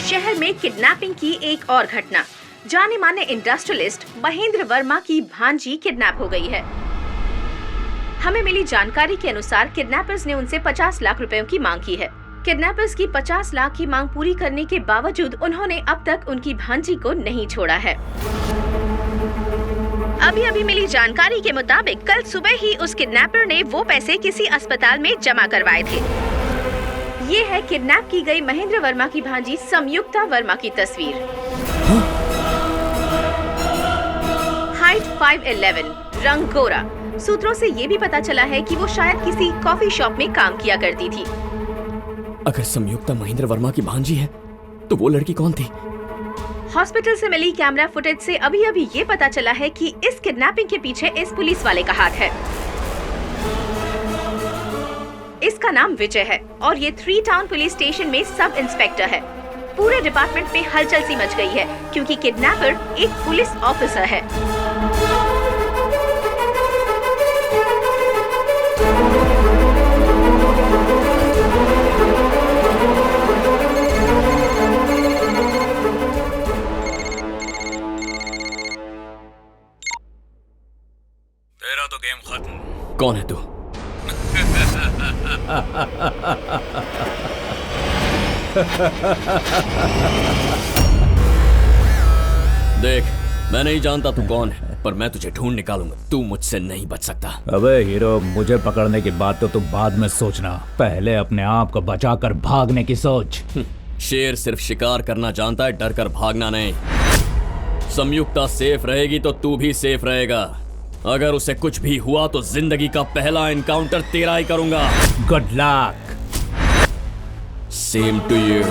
शहर में किडनैपिंग की एक और घटना। जाने माने इंडस्ट्रियलिस्ट महेंद्र वर्मा की भांजी किडनैप हो गई है। हमें मिली जानकारी के अनुसार किडनैपर्स ने उनसे 50 लाख रुपयों की मांग की है। किडनैपर्स की 50 लाख की मांग पूरी करने के बावजूद उन्होंने अब तक उनकी भांजी को नहीं छोड़ा है। अभी मिली जानकारी के मुताबिक कल सुबह ही उस किडनैपर ने वो पैसे किसी अस्पताल में जमा करवाए थे। ये है किडनैप की गई महेंद्र वर्मा की भांजी संयुक्ता वर्मा की तस्वीर। हाइट 5'11", रंग गोरा। सूत्रों से ये भी पता चला है कि वो शायद किसी कॉफी शॉप में काम किया करती थी। अगर संयुक्ता महेंद्र वर्मा की भांजी है तो वो लड़की कौन थी? हॉस्पिटल से मिली कैमरा फुटेज से अभी ये पता चला है कि इस किडनैपिंग के पीछे इस पुलिस वाले का हाथ है। इसका नाम विजय है और ये 3 टाउन पुलिस स्टेशन में सब इंस्पेक्टर है। पूरे डिपार्टमेंट में हलचल सी मच गई है क्योंकि किडनैपर एक पुलिस ऑफिसर है। तेरा तो गेम खत्म। कौन है तू? देख, मैं नहीं जानता तू कौन है, पर मैं तुझे ढूंढ निकालूंगा। तू मुझसे नहीं बच सकता। अबे हीरो, मुझे पकड़ने की बात तो तू बाद में सोचना, पहले अपने आप को बचाकर भागने की सोच। शेर सिर्फ शिकार करना जानता है, डर कर भागना नहीं। संयुक्ता सेफ रहेगी तो तू भी सेफ रहेगा। अगर उसे कुछ भी हुआ तो जिंदगी का पहला एनकाउंटर तेरा ही करूंगा। Good luck. Same to you.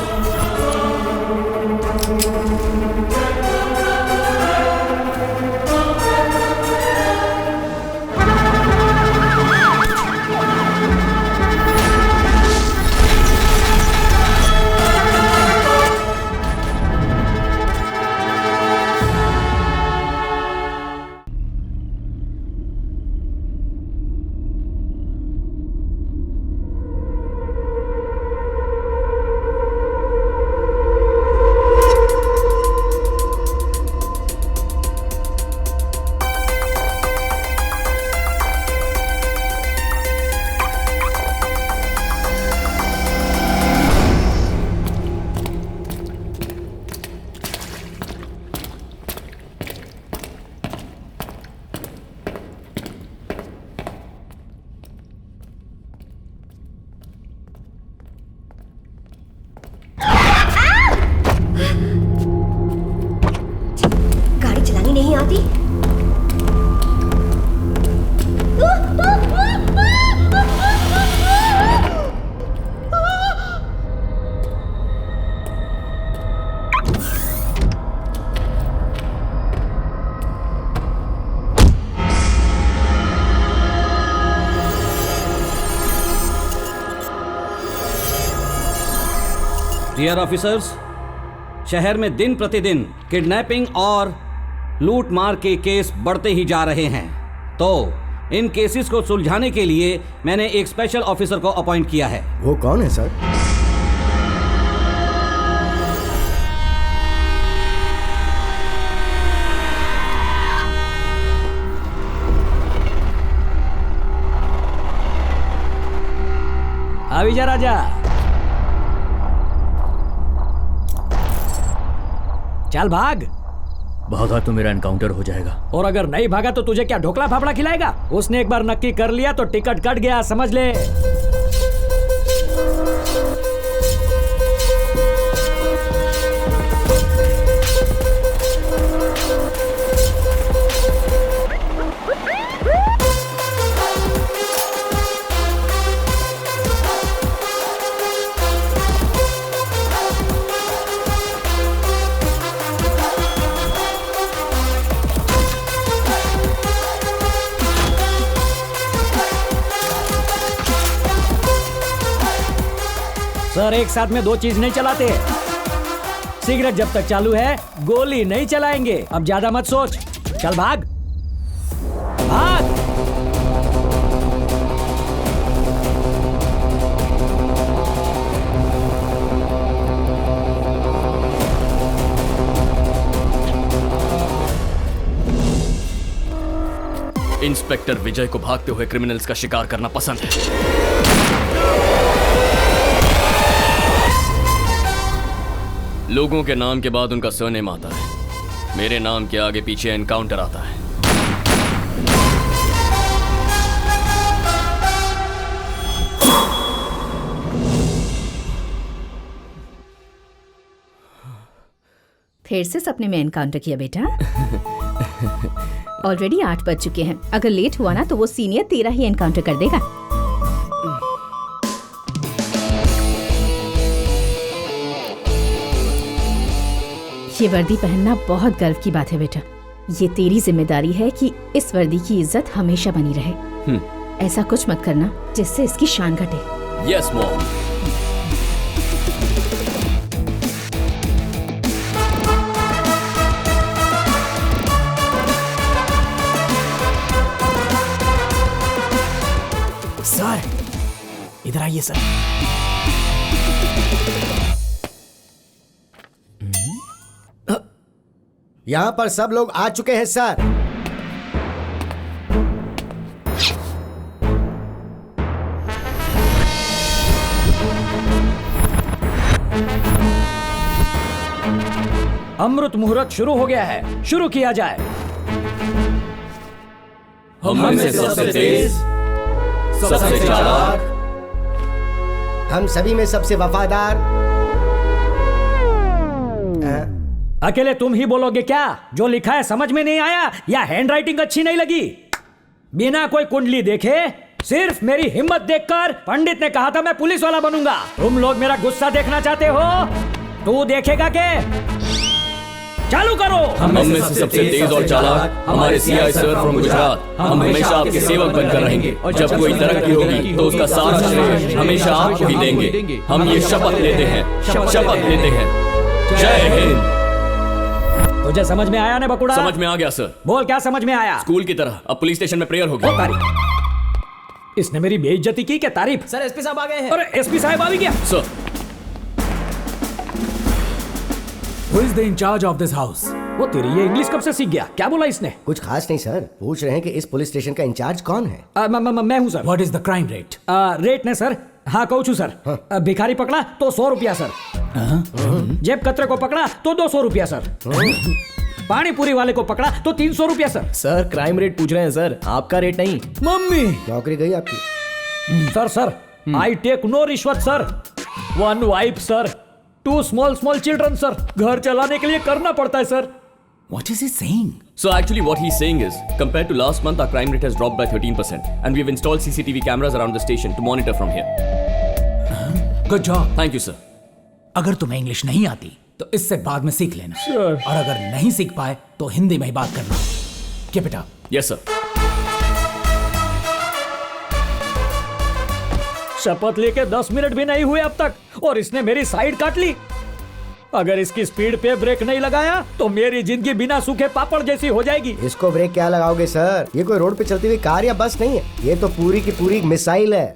गाड़ी चलानी नहीं आती? डियर ऑफिसर्स, शहर में दिन प्रतिदिन किडनैपिंग और लूट मार के केस बढ़ते ही जा रहे हैं। तो इन केसेस को सुलझाने के लिए मैंने एक स्पेशल ऑफिसर को अपॉइंट किया है। वो कौन है सर? आविजा राजा, चल भाग। भागा तो मेरा एनकाउंटर हो जाएगा। और अगर नहीं भागा तो तुझे क्या ढोकला फाफड़ा खिलाएगा? उसने एक बार नक्की कर लिया तो टिकट कट गया, समझ ले। सर, एक साथ में 2 चीज नहीं चलाते। सिगरेट जब तक चालू है गोली नहीं चलाएंगे। अब ज्यादा मत सोच, चल भाग भाग। इंस्पेक्टर विजय को भागते हुए क्रिमिनल्स का शिकार करना पसंद है। लोगों के नाम के बाद उनका सरनेम आता है, मेरे नाम के आगे पीछे एनकाउंटर आता है। फिर से सपने में एनकाउंटर किया बेटा? ऑलरेडी 8 बज चुके हैं। अगर लेट हुआ ना तो वो सीनियर तेरा ही एनकाउंटर कर देगा। ये वर्दी पहनना बहुत गर्व की बात है बेटा। ये तेरी जिम्मेदारी है कि इस वर्दी की इज्जत हमेशा बनी रहे। ऐसा कुछ मत करना जिससे इसकी शान घटे। Yes mom. सर इधर आइए सर। यहाँ पर सब लोग आ चुके हैं सर। अमृत मुहूर्त शुरू हो गया है, शुरू किया जाए। हम में से सबसे तेज, सबसे चालाक, हम सभी में सबसे वफादार। अकेले तुम ही बोलोगे क्या? जो लिखा है समझ में नहीं आया या हैंडराइटिंग अच्छी नहीं लगी? बिना कोई कुंडली देखे, सिर्फ मेरी हिम्मत देखकर पंडित ने कहा था मैं पुलिस वाला बनूंगा। तुम लोग मेरा गुस्सा देखना चाहते हो? तू देखेगा के? चालू करो। हम में से सबसे तेज और चालाक हमारे सीआई सर फ्रॉम गुजरात। हम हमेशा आपके सेवक बनकर रहेंगे और जब कोई तरक्की होगी तो उसका सारा श्रेय हमेशा आपको ही देंगे। हम ये शपथ लेते हैं, शपथ लेते हैं। जय हिंद। तुझे समझ में आया ना बकुड़ा? समझ में आ गया सर। बोल क्या समझ में आया? स्कूल की तरह अब पुलिस स्टेशन में प्रेयर होगी। तारीफ। इसने मेरी बेइज्जती की क्या तारीफ? सर एसपी साहब आ गए हैं। अरे एसपी साहब आ भी गया? Sir Who is the incharge of this house? वो तेरी ये इंग्लिश कब से सीख गया? क्या बोला इसने? कुछ खास नहीं सर, पूछ रहे हैं कि इस पुलिस स्टेशन का इंचार्ज कौन है। मैं हूँ sir. What is the crime rate? Rate ने सर, हाँ कहूँ छू सर। भिखारी पकड़ा तो 100 रुपया सर। जेब कतरे को पकड़ा तो 200 रुपया सर। पानी पूरी वाले को पकड़ा तो 300 रुपया सर। सर क्राइम रेट पूछ रहे हैं सर, आपका रेट नहीं। मम्मी। नौकरी गई आपकी? सर आई टेक नो रिश्वत sir. 1 wife sir, 2 small children sir. घर चलाने के लिए करना पड़ता है sir. What is he saying? So actually what he's saying is, compared to last month, our crime rate has dropped by 13%, and we've installed CCTV cameras around the station to monitor from here. Good job. Thank you, sir. अगर तुम्हें English नहीं आती तो इससे बाद में सीख लेना। Sure. और अगर नहीं सीख पाए तो हिंदी में ही बात करना। Keep it up. Yes, sir. शपथ लेके 10 मिनट भी नहीं हुए अब तक और इसने मेरी साइड काट ली। अगर इसकी स्पीड पे ब्रेक नहीं लगाया तो मेरी जिंदगी बिना सूखे पापड़ जैसी हो जाएगी। इसको ब्रेक क्या लगाओगे सर? ये कोई रोड पे चलती हुई कार या बस नहीं है, ये तो पूरी की पूरी मिसाइल है।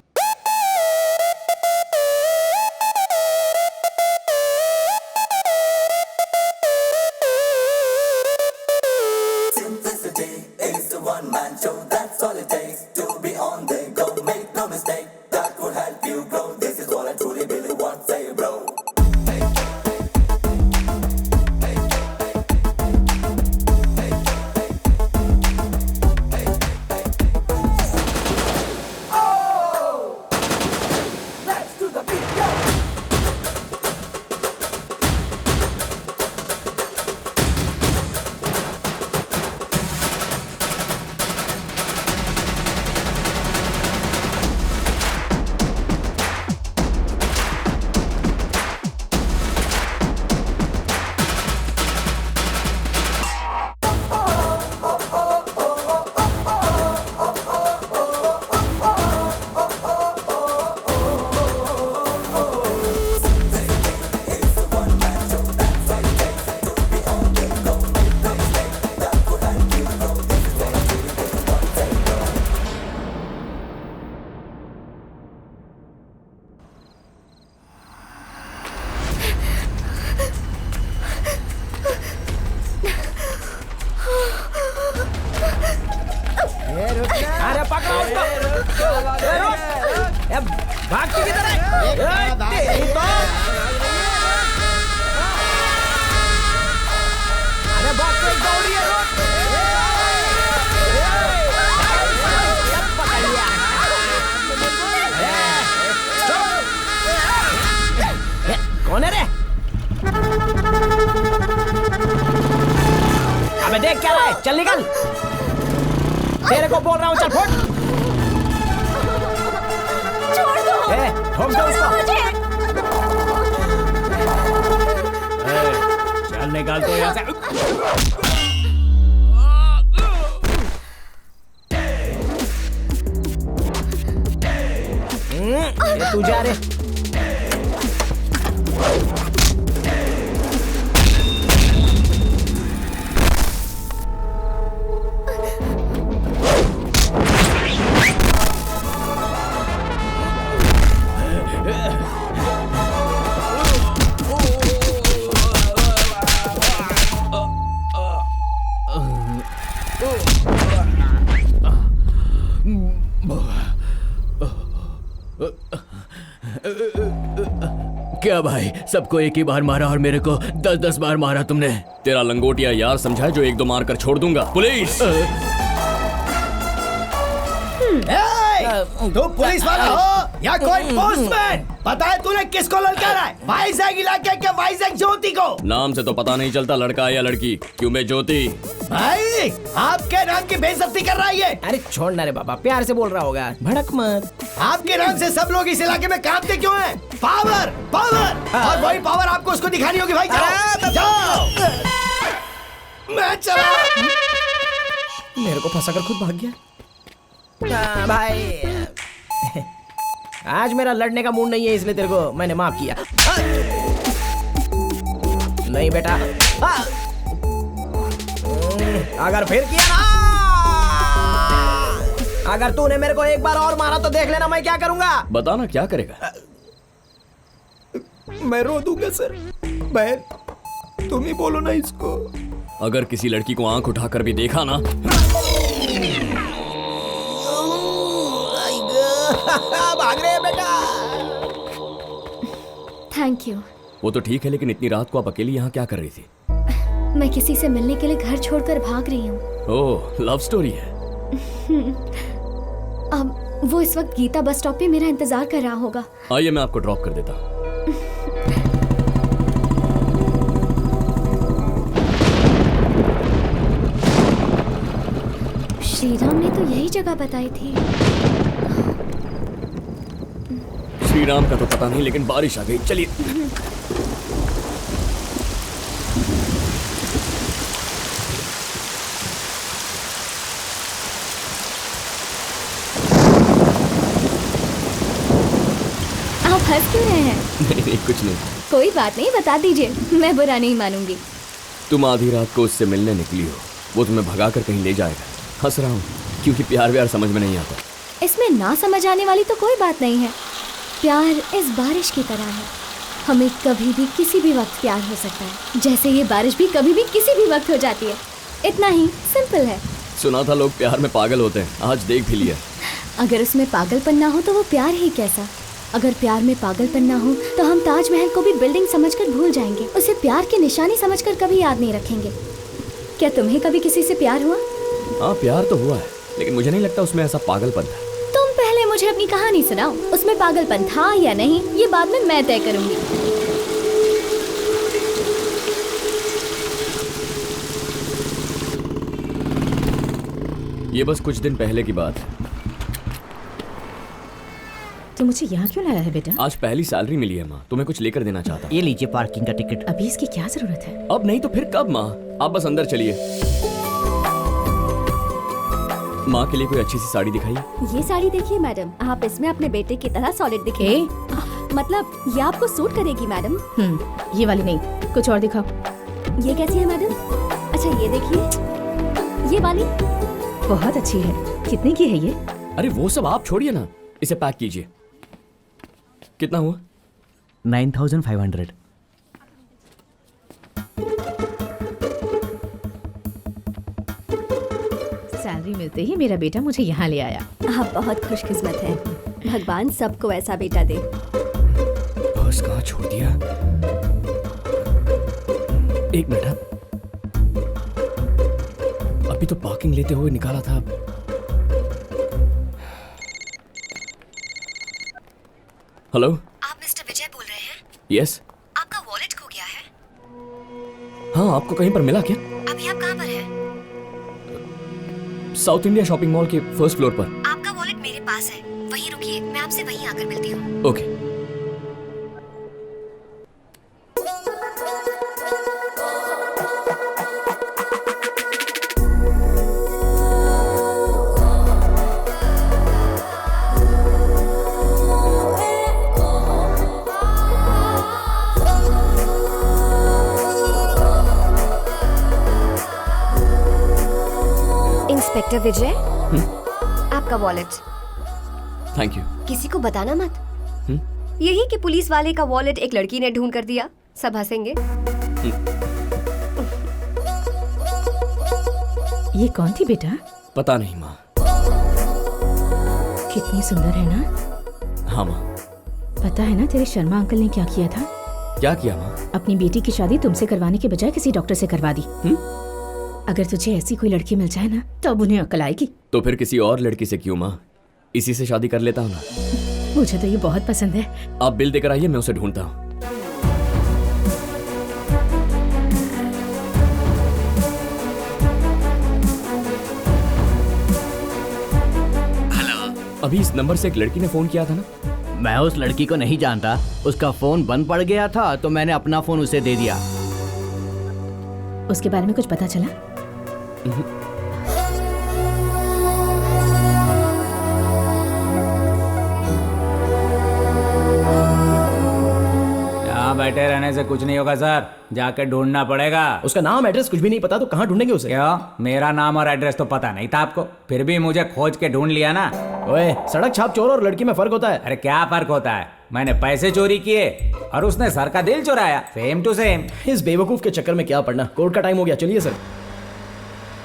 भागती किधर है? तेरी तो अरे भाग के दौड़ी है रोड। पकड़ लिया। कौन है रे? अबे देख क्या रहा है, चल निकल। तेरे को बोल रहा हूँ, चल फुट। छोड़ दो, ठोक दो उसको। चल निकाल तो यहाँ से। ये तू जा रे। क्या भाई, सबको एक ही बार मारा और मेरे को 10-10 बार मारा तुमने। तेरा लंगोटिया यार समझा जो 1-2 मार कर छोड़ दूंगा। पुलिस! तू पुलिस वाला हो या कोई पोस्टमैन? पता है तूने किसको ललकारा है? वाइजैग इलाके के वाइजैग ज्योति को। नाम से तो पता नहीं चलता लड़का है या लड़की। क्यों बे ज्योति? भाई आपके नाम की बेइज्जती कर रहा है ये। अरे छोड़ ना रे बाबा, प्यार से बोल रहा होगा, भड़क मत। आपके नाम से सब लोग इस इलाके में कांपते क्यों हैं? पावर पावर, और वही पावर आपको उसको दिखानी होगी भाई। जाओ जाओ। मैं चला। मेरे को फंसा कर खुद भाग गया। भाई आज मेरा लड़ने का मूड नहीं है, इसलिए तेरे को मैंने माफ किया। नहीं बेटा, अगर फिर किया ना, अगर तूने मेरे को एक बार और मारा तो देख लेना मैं क्या करूंगा। बताना क्या करेगा? मैं रो दूंगा सर। बहन तुम ही बोलो ना इसको। अगर किसी लड़की को आंख उठाकर भी देखा ना। भाग रहे बेटा। Thank you. वो तो ठीक है, लेकिन इतनी रात को आप अकेली यहाँ क्या कर रही थी? मैं किसी से मिलने के लिए घर छोड़कर भाग रही हूँ। ओह, लव स्टोरी है। अब वो इस वक्त गीता बस स्टॉप पे मेरा इंतजार कर रहा होगा। आइए मैं आपको ड्रॉप कर देता हूँ। श्रीराम ने तो यही जगह बताई थी। श्रीराम का तो पता नहीं, लेकिन बारिश आ गई। चलिए। आप हंस क्यों रहे हैं? नहीं कुछ नहीं। कोई बात नहीं, बता दीजिए, मैं बुरा नहीं मानूंगी। तुम आधी रात को उससे मिलने निकली हो, वो तुम्हें भगा कर कहीं ले जाएगा। हंस रहा हूँ क्योंकि प्यार व्यार समझ में नहीं आता। इसमें ना समझ आने वाली तो कोई बात नहीं है। प्यार इस बारिश की तरह है, हमें कभी भी किसी भी वक्त प्यार हो सकता है, जैसे ये बारिश भी कभी भी किसी भी वक्त हो जाती है। इतना ही सिंपल है। सुना था लोग प्यार में पागल होते हैं, आज देख भी लिया। अगर उसमें पागलपन ना हो तो वो प्यार ही कैसा। अगर प्यार में पागलपन ना हो तो हम ताजमहल को भी बिल्डिंग समझकर भूल जाएंगे, उसे प्यार की निशानी समझकर कभी याद नहीं रखेंगे। क्या तुम्हें कभी किसी से प्यार हुआ? हाँ प्यार तो हुआ है, लेकिन मुझे नहीं लगता उसमें ऐसा पागलपन था। तुम पहले मुझे अपनी कहानी सुनाओ, उसमें पागलपन था या नहीं ये बाद में मैं तय करूंगी। ये बस कुछ दिन पहले की बात है। तो मुझे यहाँ क्यों लाया है बेटा? आज पहली सैलरी मिली है माँ, तुम्हें कुछ लेकर देना चाहता। ये लीजिए पार्किंग का टिकट। अभी इसकी क्या जरूरत है? अब नहीं तो फिर कब माँ? आप बस अंदर चलिए। माँ के लिए कोई अच्छी सी साड़ी दिखाइए। ये साड़ी देखिए मैडम, आप इसमें अपने बेटे की तरह सॉलिड दिखे। मतलब ये आपको सूट करेगी मैडम। ये वाली नहीं, कुछ और दिखाओ। ये कैसी है मैडम? अच्छा ये देखिए, ये वाली बहुत अच्छी है। कितने की है ये? अरे वो सब आप छोड़िए ना, इसे पैक कीजिए। कितना हुआ? 9500। सैलरी सैलरी मिलते ही मेरा बेटा मुझे यहाँ ले आया। आप बहुत खुशकिस्मत हैं। भगवान सबको ऐसा बेटा दे। बस कहाँ छोड़ दिया? एक मिनट, अभी तो पार्किंग लेते हुए निकाला था। हेलो, आप मिस्टर विजय बोल रहे हैं? यस। आपका वॉलेट खो गया है। हाँ, आपको कहीं पर मिला क्या? अभी आप कहाँ पर हैं? साउथ इंडिया शॉपिंग मॉल के फर्स्ट फ्लोर पर। आपका वॉलेट मेरे पास है, वहीं रुकिए, मैं आपसे वहीं आकर मिलती हूँ। ओके। इंस्पेक्टर विजय, आपका वॉलेट। Thank you. किसी को बताना मत। यही कि पुलिस वाले का वॉलेट एक लड़की ने ढूंढ कर दिया, सब हंसेंगे। ये कौन थी बेटा? पता नहीं माँ। कितनी सुंदर है ना? हाँ माँ। पता है ना तेरे शर्मा अंकल ने क्या किया था? क्या किया माँ? अपनी बेटी की शादी तुमसे करवाने के बजाय किसी डॉक्टर से करवा दी। अगर तुझे ऐसी कोई लड़की मिल जाए ना, तब उन्हें अकल आएगी। तो फिर किसी और लड़की से क्यों माँ? इसी से शादी कर लेता हूँ ना। मुझे तो ये बहुत पसंद है। आप बिल देकर आइए, मैं उसे ढूंढता हूँ। अभी इस नंबर से एक लड़की ने फोन किया था ना? मैं उस लड़की को नहीं जानता। उसका फोन बंद पड़ गया था तो मैंने अपना फोन उसे दे दिया। उसके बारे में कुछ पता चला? यहाँ बैठे रहने से कुछ नहीं होगा सर, जाके ढूंढना पड़ेगा। उसका नाम एड्रेस कुछ भी नहीं पता तो कहाँ ढूंढेंगे उसे? क्यों? मेरा नाम और एड्रेस तो पता नहीं था आपको, फिर भी मुझे खोज के ढूंढ लिया ना। ओए, सड़क छाप चोर और लड़की में फर्क होता है। अरे क्या फर्क होता है? मैंने पैसे चोरी किए और उसने सर का दिल चुराया, सेम टू सेम। इस बेवकूफ के चक्कर में क्या पड़ना, कोर्ट का टाइम हो गया, चलिए सर।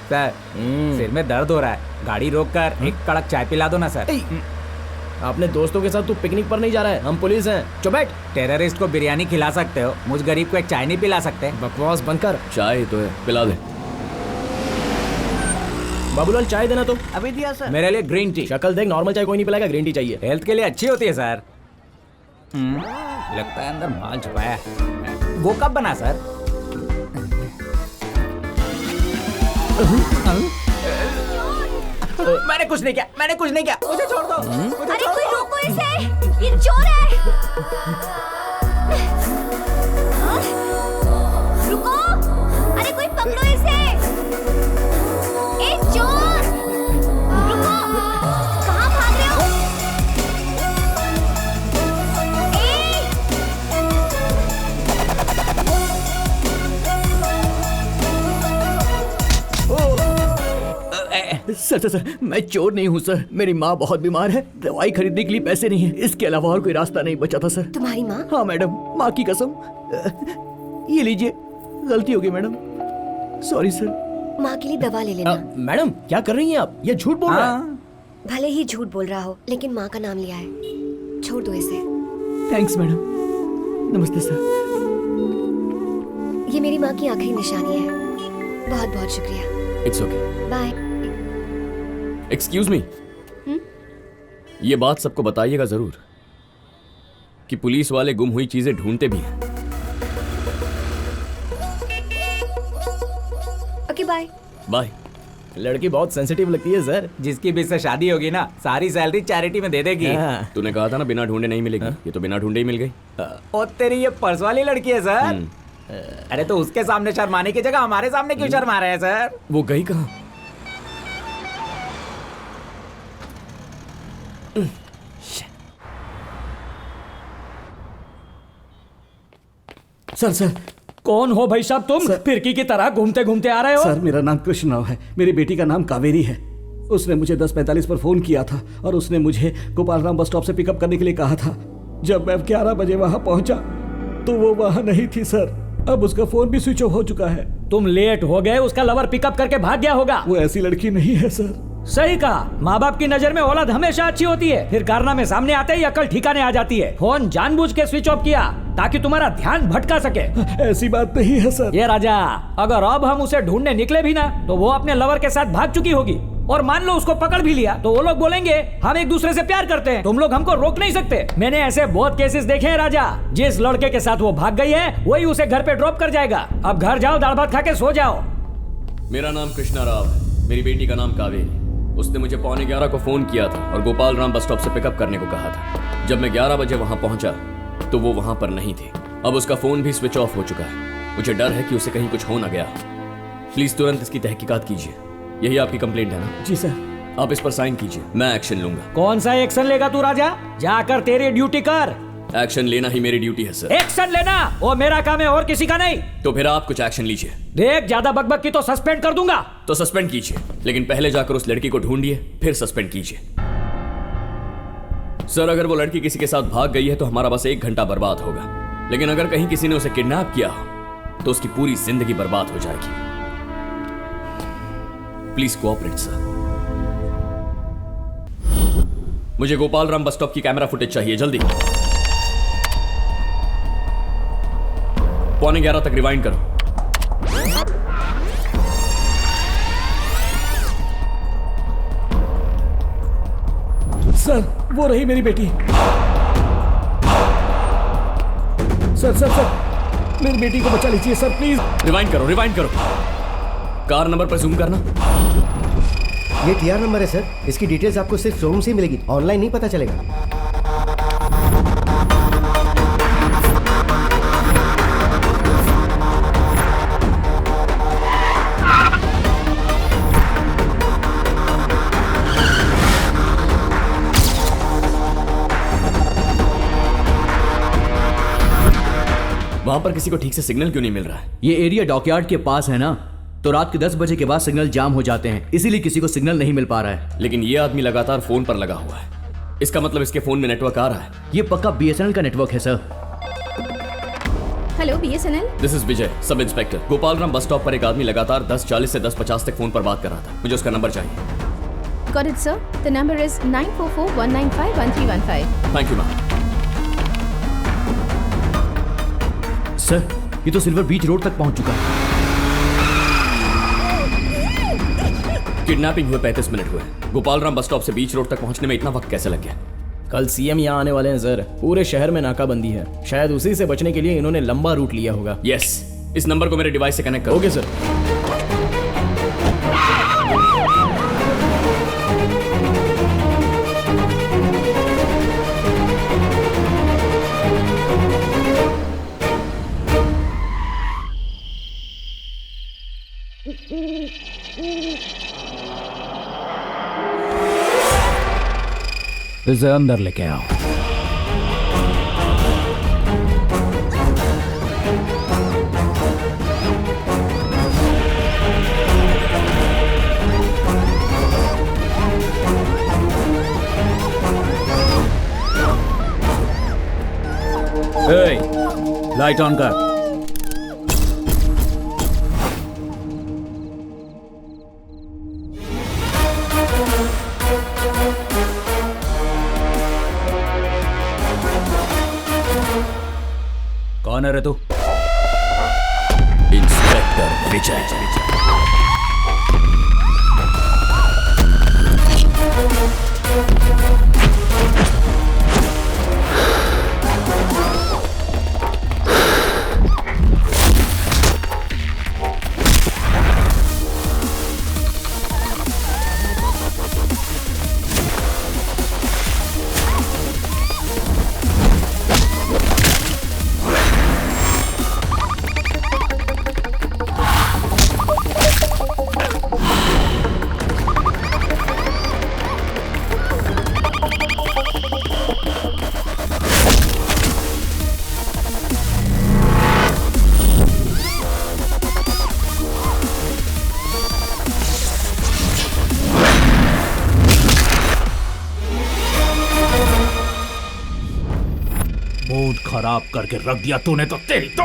सर सिर में दर्द हो रहा है, गाड़ी रोक कर एक कड़क चाय पिला दो ना सर। अपने दोस्तों के साथ तू पिकनिक पर नहीं जा रहा है, हम पुलिस हैं। चुप बैठ। टेररिस्ट को बिरयानी खिला सकते हो, मुझ गरीब को एक चाय नहीं पिला सकते? बकवास बंद कर। चाय तो है, पिला दे। बाबूलाल चाय देना तो। अभी दिया सर। मेरे लिए ग्रीन टी। शक्ल देख, नॉर्मल चाय कोई नहीं पिलाएगा, ग्रीन टी चाहिए। हेल्थ के लिए अच्छी होती है सर। लगता है अंदर माल छुपाया है। वो कब बना सर? मैंने कुछ नहीं किया, मैंने कुछ नहीं किया, मुझे छोड़ दो। अरे कोई रोको इसे, ये चोर है। रुको, अरे कोई पकड़ो इसे। ए चोर, रुको, कहाँ भाग रहे हो? सर, मैं चोर नहीं हूँ सर। मेरी माँ बहुत बीमार है, दवाई खरीदने के लिए पैसे नहीं है, इसके अलावा और कोई रास्ता नहीं बचा था सर। तुम्हारी माँ? हाँ मैडम, माँ की कसम। ये लीजिए, गलती हो गई मैडम, सॉरी सर। माँ के लिए दवा ले लेना। मैडम क्या कर रही हैं आप? ये झूठ बोल रहा है। भले ही झूठ बोल रहा हो, लेकिन माँ का नाम लिया है, छोड़ दो इसे। Thanks madam. नमस्ते सर। ये मेरी माँ की आखिरी निशानी है। बहुत बहुत शुक्रिया। It's okay. Bye. Excuse me, ये बात सबको बताइएगा जरूर कि पुलिस वाले गुम हुई चीजें ढूंढते भी हैं। Okay bye. बाय। लड़की बहुत सेंसिटिव लगती है सर। जिसकी भी इससे शादी होगी ना, सारी सैलरी चैरिटी में दे देगी। तूने कहा था ना बिना ढूंढे नहीं मिलेगी। ये तो बिना ढूंढे ही मिल गई। और तेरी ये पर्स वाली लड़की है सर। अरे तो उसके सामने शर्माने की जगह हमारे सामने क्यों शर्मा रहे हैं सर? वो गई कहाँ? सर, कौन हो भाई साहब तुम? फिरकी की तरह घूमते घूमते आ रहे हो? सर मेरा नाम कृष्णराव है, मेरी बेटी का नाम कावेरी है। उसने मुझे 10:45 पर फोन किया था और उसने मुझे गोपालराम बस स्टॉप से पिकअप करने के लिए कहा था। जब मैं 11 बजे वहां पहुंचा तो वो वहां नहीं थी सर। अब उसका फोन भी स्विच ऑफ हो चुका है। तुम लेट हो गए, उसका लवर पिकअप करके भाग गया होगा। वो ऐसी लड़की नहीं है सर। सही कहा, माँ बाप की नजर में औलाद हमेशा अच्छी होती है, फिर कारनामे सामने आते ही अकल ठिकाने आ जाती है। फोन जानबूझ के स्विच ऑफ किया ताकि तुम्हारा ध्यान भटका सके। ऐसी बात नहीं है सर। ये राजा, अगर अब हम उसे ढूंढने निकले भी ना तो वो अपने लवर के साथ भाग चुकी होगी, और मान लो उसको पकड़ भी लिया तो वो लोग बोलेंगे हम एक दूसरे से प्यार करते हैं, तुम लोग हमको रोक नहीं सकते। मैंने ऐसे बहुत केसेस देखे हैं राजा, जिस लड़के के साथ वो भाग गई है वही उसे घर पे ड्रॉप कर जाएगा। अब घर जाओ, दाल भात खा के सो जाओ। मेरा नाम कृष्णा राव है, मेरी बेटी का नाम कावेरी। उसने मुझे 11:15 को फोन किया था और गोपाल राम बस स्टॉप से पिकअप करने को कहा था। जब मैं 11 बजे वहां पहुंचा तो वो वहां पर नहीं थी। अब उसका फोन भी स्विच ऑफ हो चुका है। मुझे डर है कि उसे कहीं कुछ हो ना गया। प्लीज तुरंत इसकी तहकीकात कीजिए। यही आपकी कंप्लेंट है ना? जी सर। आप इस पर साइन कीजिए, मैं एक्शन लूंगा। कौन सा एक्शन लेगा तू राजा? जाकर तेरी ड्यूटी कर। एक्शन लेना ही मेरी ड्यूटी है सर। एक्शन लेना वो मेरा काम है और किसी का नहीं। तो फिर आप कुछ एक्शन लीजिए। देख, ज्यादा बकबक की तो सस्पेंड कर दूंगा। तो सस्पेंड कीजिए, लेकिन पहले जाकर उस लड़की को ढूंढिए, फिर सस्पेंड कीजिए। सर, अगर वो लड़की किसी के साथ भाग गई है तो हमारा बस 1 घंटा बर्बाद होगा, लेकिन अगर कहीं किसी ने उसे किडनैप किया हो तो उसकी पूरी जिंदगी बर्बाद हो जाएगी। Please cooperate sir. मुझे गोपाल राम बस स्टॉप की कैमरा फुटेज चाहिए, जल्दी। 11:15 तक रिवाइंड करो। सर, वो रही मेरी बेटी। सर सर सर, मेरी बेटी को बचा लीजिए सर, प्लीज। रिवाइंड करो, रिवाइंड करो। कार नंबर पर जूम करना। ये टीआर नंबर है सर। इसकी डिटेल्स आपको सिर्फ शोरूम से ही मिलेगी, ऑनलाइन नहीं पता चलेगा। वहां पर किसी को ठीक से सिग्नल क्यों नहीं मिल रहा है? ये एरिया डॉकयार्ड के पास है ना, तो रात के 10 बजे के बाद सिग्नल जाम हो जाते हैं, इसीलिए किसी को सिग्नल नहीं मिल पा रहा है। लेकिन ये आदमी लगातार फोन पर लगा हुआ है, इसका मतलब इसके फोन में नेटवर्क आ रहा है। ये पक्का बीएसएनएल का नेटवर्क है sir. Hello BSNL. This is Vijay, sub inspector. Gopal Ram bus stop पर एक आदमी लगातार 10:40 से 10:50 तक फोन पर बात कर रहा था। मुझे उसका नंबर चाहिए। Got it, sir. The number is 944-195-1315. Thank you ma'am. Sir, ये तो सिल्वर बीच रोड तक पहुंच चुका है। किडनैपिंग हुए 35 मिनट हुए। गोपाल राम बस स्टॉप से बीच रोड तक पहुंचने में इतना वक्त कैसे लग गया? कल सीएम यहाँ आने वाले हैं सर, पूरे शहर में नाकाबंदी है, शायद उसी से बचने के लिए इन्होंने लंबा रूट लिया होगा। यस, इस नंबर को मेरे डिवाइस से कनेक्ट करो। Okay sir. इसे अंदर लेके आओ। लाइट ऑन कर। कौन है रे तू? इंस्पेक्टर विजय। मूड खराब करके रख दिया तूने तो तेरी तो।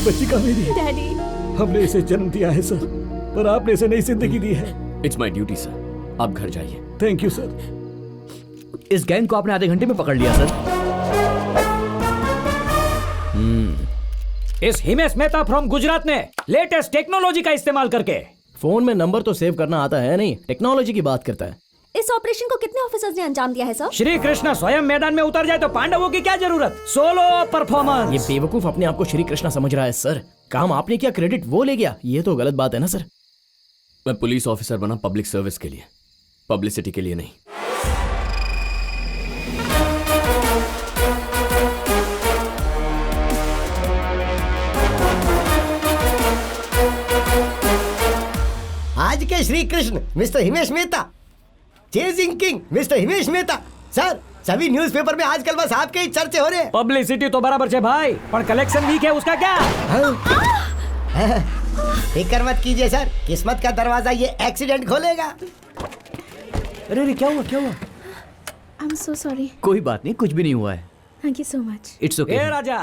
बच्ची का मेरी। डैडी हमने इसे जन्म दिया है सर, पर आपने इसे नई जिंदगी दी है। इट्स माई ड्यूटी सर, आप घर जाइए। Thank you sir. इस गैंग को आपने आधे घंटे में पकड़ लिया सर। इस हिमेश मेहता फ्रॉम गुजरात ने लेटेस्ट टेक्नोलॉजी का इस्तेमाल करके फोन में नंबर तो सेव करना आता है नहीं, टेक्नोलॉजी की बात करता है। इस ऑपरेशन को कितने ऑफिसर्स ने अंजाम दिया है सर? श्री कृष्ण स्वयं मैदान में उतर जाए तो पांडवों की क्या जरूरत? Solo performance. ये बेवकूफ अपने आप को श्री कृष्णा समझ रहा है सर। काम आपने किया, क्रेडिट वो ले गया, ये तो गलत बात है ना सर। मैं पुलिस ऑफिसर बना पब्लिक सर्विस के लिए, पब्लिसिटी के लिए नहीं। आज के Shri Krishna mister Himesh Mehta, chasing king mister Himesh Mehta. Sir, सभी न्यूज़पेपर में आजकल बस आपके ही चर्चे हो रहे हैं। पब्लिसिटी तो बराबर है भाई, पर कलेक्शन वीक है, उसका क्या? फिक्र मत कीजिए सर, किस्मत का दरवाजा ये एक्सीडेंट खोलेगा। अरे क्या हुआ, क्या हुआ? I am so sorry. कोई बात नहीं, कुछ भी नहीं हुआ है। Thank you so much. It's okay. ए राजा,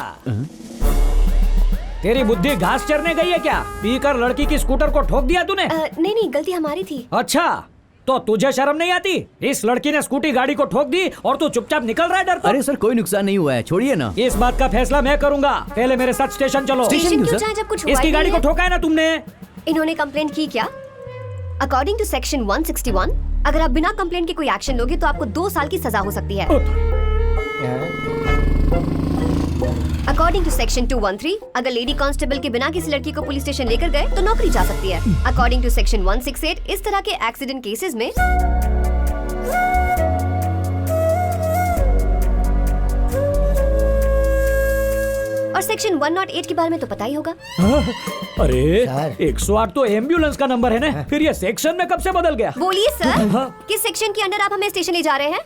तेरी बुद्धि घास चरने गई है क्या? पीकर लड़की की स्कूटर को ठोक दिया तूने? नहीं नहीं, गलती हमारी थी। अच्छा, तो तुझे शर्म नहीं आती? इस लड़की ने स्कूटी गाड़ी को ठोक दी और तू चुपचाप निकल रहा है डर? अरे सर, कोई नुकसान नहीं हुआ है, छोड़िए ना। इस बात का फैसला मैं करूंगा, पहले मेरे साथ स्टेशन चलो। स्टेशन क्यों जाएं जब कुछ हुआ इसकी ही गाड़ी नहीं को है? ठोका है ना तुमने? इन्होंने कंप्लेंट की क्या? अकॉर्डिंग टू सेक्शन 161, अगर आप बिना कंप्लेंट के कोई एक्शन लोगे तो आपको 2 साल की सजा हो सकती है। अकॉर्डिंग टू सेक्शन 213, अगर लेडी कांस्टेबल के बिना किसी लड़की को पुलिस स्टेशन लेकर गए तो नौकरी जा सकती है। अकॉर्डिंग टू सेक्शन 168, इस तरह के एक्सीडेंट केसेस में और सेक्शन 108 के बारे में तो पता ही होगा। अरे 108 तो एम्बुलेंस का नंबर है ना, फिर ये सेक्शन में कब से बदल गया? बोलिए सर, किस सेक्शन के अंडर आप हमें स्टेशन ले जा रहे हैं?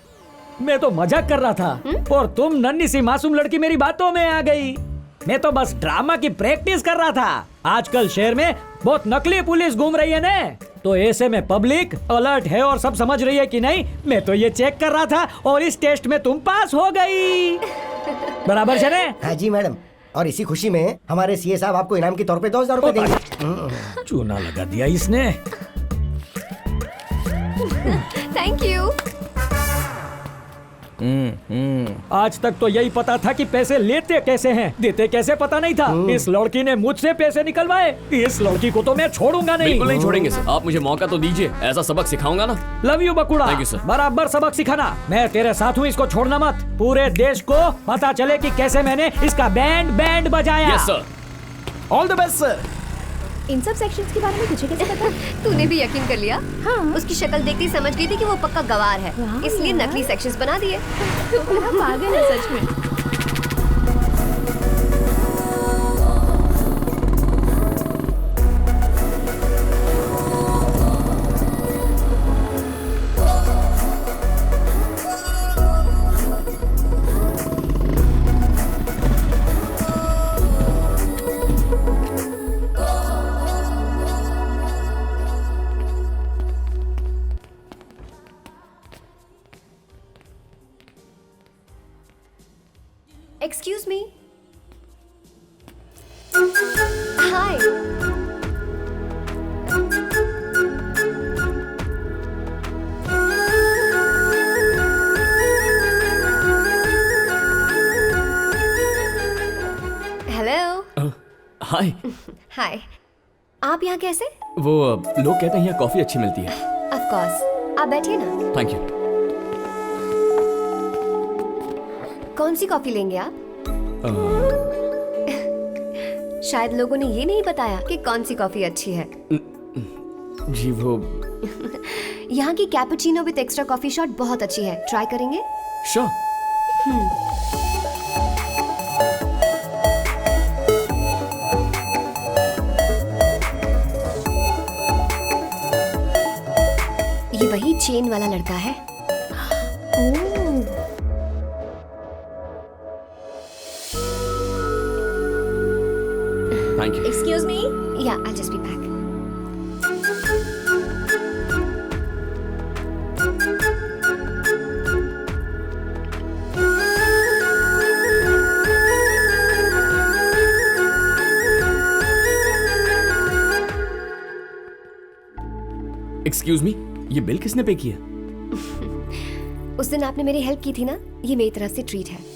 मैं तो मजाक कर रहा था और तुम नन्ही सी मासूम लड़की मेरी बातों में आ गई। मैं तो बस ड्रामा की प्रैक्टिस कर रहा था। आजकल शहर में बहुत नकली पुलिस घूम रही है ना, तो ऐसे में पब्लिक अलर्ट है और सब समझ रही है कि नहीं। मैं तो ये चेक कर रहा था और इस टेस्ट में तुम पास हो गई। बराबर है ना? हाँ जी मैडम, और इसी खुशी में हमारे सीए साहब आपको इनाम के तौर पे 2000 रुपए देंगे। चूना लगा दिया इसने। Thank you. आज तक तो यही पता था कि पैसे लेते कैसे हैं, देते कैसे पता नहीं था। इस लड़की ने मुझसे पैसे निकलवाए। इस लड़की को तो मैं छोड़ूंगा नहीं। बिल्कुल नहीं छोड़ेंगे सर, आप मुझे मौका तो दीजिए, ऐसा सबक सिखाऊंगा ना। लव यू बकुड़ा। Thank you, sir. बराबर सबक सिखाना। मैं तेरे साथ हूँ, इसको छोड़ना मत। पूरे देश को पता चले कि कैसे मैंने इसका बैंड बजाया। Yes sir. All the best sir. इन सब सेक्शंस के बारे में तुझे कैसे पता? तूने भी यकीन कर लिया? हाँ। उसकी शक्ल देखते ही समझ गई थी कि वो पक्का गवार है, इसलिए नकली सेक्शंस बना दिए। पागल है सच में। Excuse me. Hi. Hello. हाय। Hi. आप यहाँ कैसे? वो लोग कहते हैं यहाँ कॉफी अच्छी मिलती है। Of course. आप बैठिए ना। Thank you. कौन सी कॉफी लेंगे आप? शायद लोगों ने ये नहीं बताया कि कौन सी कॉफी अच्छी है। जी वो यहाँ की cappuccino with extra coffee shot बहुत अच्छी है, ट्राई करेंगे? श्योर। ये वही चेन वाला लड़का है। Thank you. Excuse me? Yeah, I'll just be back. Excuse me, ये बिल किसने पे किया? उस दिन आपने मेरी हेल्प की थी ना, ये मेरी तरफ से ट्रीट है।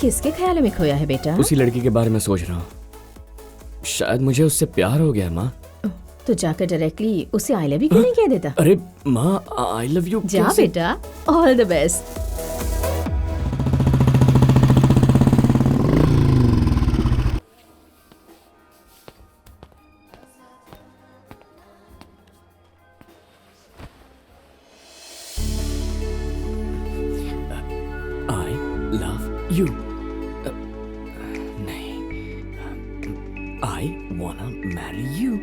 किसके ख्याल में खोया है बेटा? उसी लड़की के बारे में सोच रहा हूँ। शायद मुझे उससे प्यार हो गया माँ। तो जाकर डायरेक्टली उसे आई लव यू क्यों नहीं कह देता? अरे माँ, आई लव यू जा बेटा, all the best. I love you. I wanna marry you.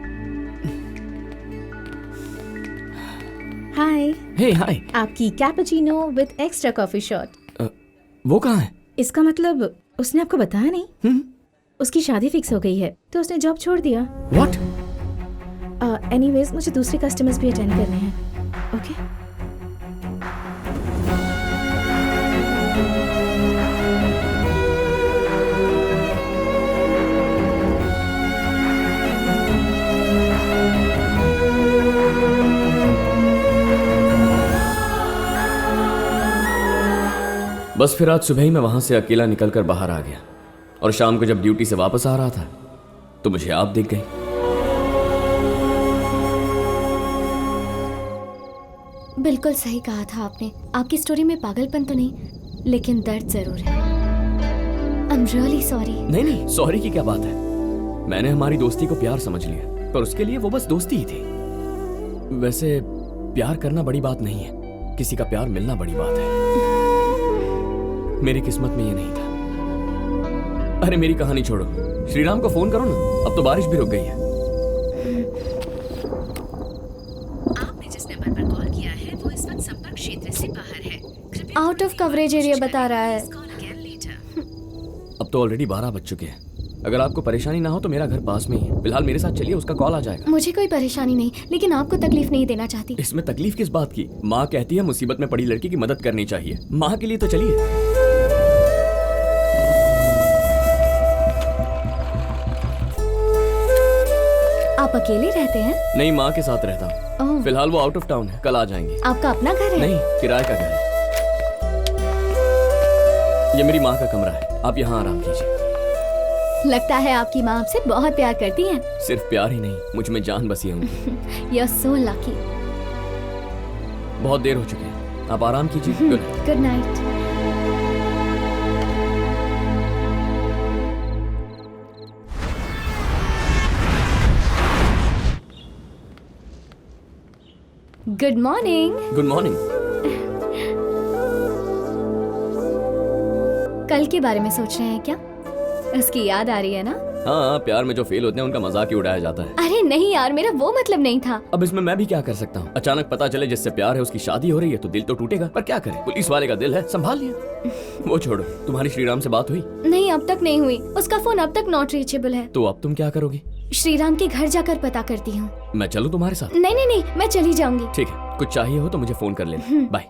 Hi. Hey, hi. आपकी cappuccino with extra coffee shot. वो कहाँ है? इसका मतलब उसने आपको बताया नहीं? उसकी शादी फिक्स हो गई है तो उसने जॉब छोड़ दिया। What? एनीवेज मुझे दूसरे कस्टमर्स भी अटेंड करने हैं। ओके? बस फिर आज सुबह ही मैं वहां से अकेला निकलकर बाहर आ गया और शाम को जब ड्यूटी से वापस आ रहा था तो मुझे आप दिख गई। बिल्कुल सही कहा था आपने। आपकी स्टोरी में पागलपन तो नहीं, लेकिन दर्द जरूर है। I am really sorry. नहीं नहीं, सॉरी की क्या बात है। मैंने हमारी दोस्ती को प्यार समझ लिया, पर उसके लिए वो बस दोस्ती ही थी। वैसे प्यार करना बड़ी बात नहीं है, किसी का प्यार मिलना बड़ी बात है। मेरी किस्मत में ये नहीं था। अरे मेरी कहानी छोड़ो, श्रीराम को फोन करो ना, अब तो बारिश भी रुक गई है। आपने जिस नंबर पर कॉल किया है वो इस वक्त संपर्क क्षेत्र से बाहर है। आउट ऑफ कवरेज एरिया बता रहा है। अब तो ऑलरेडी 12 बज चुके हैं। अगर आपको परेशानी ना हो तो मेरा घर पास में ही है, फिलहाल मेरे साथ चलिए, उसका कॉल आ जाएगा। मुझे कोई परेशानी नहीं, लेकिन आपको तकलीफ नहीं देना चाहती। इसमें तकलीफ किस बात की? माँ कहती है मुसीबत में पड़ी लड़की की मदद करनी चाहिए। माँ के लिए तो चलिए। आप अकेले रहते हैं? नहीं, माँ के साथ रहता हूँ। फिलहाल वो आउट ऑफ टाउन है, कल आ जाएंगे। आपका अपना घर है? नहीं, किराए का घर है। ये मेरी माँ का कमरा है, आप यहाँ आराम कीजिए। लगता है आपकी माँ आपसे बहुत प्यार करती हैं। सिर्फ प्यार ही नहीं, मुझ में जान बसी है उनकी। You're so lucky। बहुत देर हो चुकी है, आप आराम कीजिए। Good night. Good morning. Good morning. कल के बारे में सोच रहे हैं क्या? उसकी याद आ रही है ना? हाँ, प्यार में जो फेल होते हैं उनका मजाक ही उड़ाया जाता है। अरे नहीं यार, मेरा वो मतलब नहीं था। अब इसमें मैं भी क्या कर सकता हूँ? अचानक पता चले जिससे प्यार है उसकी शादी हो रही है तो दिल तो टूटेगा, पर क्या करें, पुलिस वाले का दिल है, संभाल लिया। वो छोड़ो, तुम्हारी श्रीराम से बात हुई? नहीं, अब तक नहीं हुई। उसका फोन अब तक नॉट रीचेबल है। तो अब तुम क्या करोगी? श्रीराम के घर जाकर पता करती हूँ। मैं चलूँ तुम्हारे साथ? नहीं नहीं नहीं, मैं चली जाऊंगी। ठीक है, कुछ चाहिए हो तो मुझे फोन कर लेना। बाय।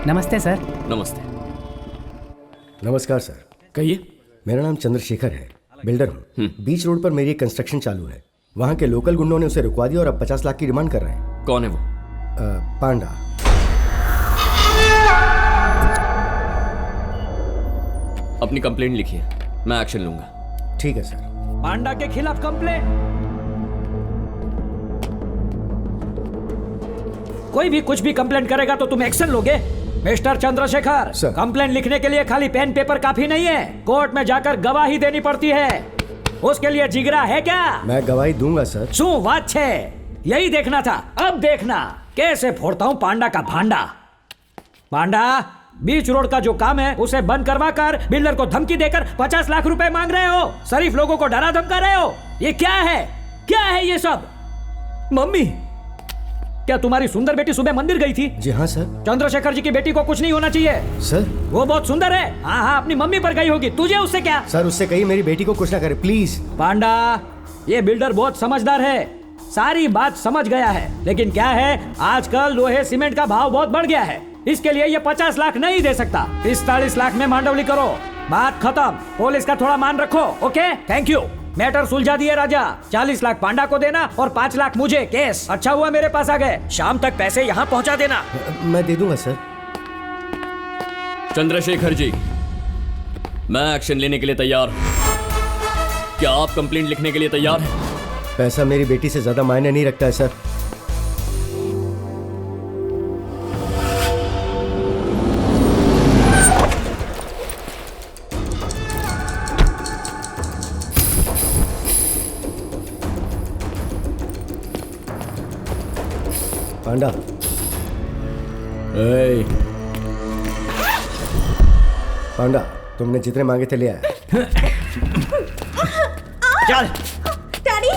नमस्ते सर। नमस्ते। नमस्कार सर। कहिए। मेरा नाम चंद्रशेखर है, बिल्डर हूँ। बीच रोड पर मेरी एक कंस्ट्रक्शन चालू है। वहाँ के लोकल गुंडों ने उसे रुकवा दिया और अब 50 लाख की डिमांड कर रहे हैं। कौन है वो? पांडा। अपनी कंप्लेंट लिखिए, मैं एक्शन लूंगा। ठीक है सर। पांडा के खिलाफ कंप्लेंट। कोई भी कुछ भी कंप्लेंट करेगा तो तुम एक्शन लोगे? मिस्टर चंद्रशेखर, कंप्लेंट लिखने के लिए खाली पेन पेपर काफी नहीं है, कोर्ट में जाकर गवाही देनी पड़ती है। उसके लिए जिगरा है क्या? मैं गवाही दूंगा सर। शू बात है, यही देखना था। अब देखना कैसे फोड़ता हूँ पांडा का भांडा। पांडा, बीच रोड का जो काम है उसे बंद करवा कर बिल्डर को धमकी देकर 50 लाख रुपए मांग रहे हो। शरीफ लोगों को डरा धमका रहे हो। ये क्या है? क्या है ये सब? मम्मी, क्या तुम्हारी सुंदर बेटी सुबह मंदिर गई थी? जी हाँ सर। चंद्रशेखर जी की बेटी को कुछ नहीं होना चाहिए सर। वो बहुत सुंदर है। हाँ हाँ, अपनी मम्मी पर गई होगी, तुझे उससे क्या? सर उससे कही मेरी बेटी को कुछ ना करे प्लीज। पांडा, ये बिल्डर बहुत समझदार है, सारी बात समझ गया है। लेकिन क्या है, आजकल लोहे सीमेंट का भाव बहुत बढ़ गया है, इसके लिए ये 50 लाख नहीं दे सकता। 45 लाख में मांडवली करो, बात खत्म। पुलिस का थोड़ा मान रखो। Okay, thank you. मैटर सुलझा दिए राजा। 40 लाख पांडा को देना और 5 लाख मुझे। केस अच्छा हुआ मेरे पास आ गए। शाम तक पैसे यहाँ पहुँचा देना। मैं दे दूंगा सर। चंद्रशेखर जी, मैं एक्शन लेने के लिए तैयार हूं। क्या आप कंप्लेंट लिखने के लिए तैयार हैं? पैसा मेरी बेटी से ज्यादा मायने नहीं रखता है सर। पांडा, पांडा, तुमने जितने मांगे थे ले आया। चल। डैडी,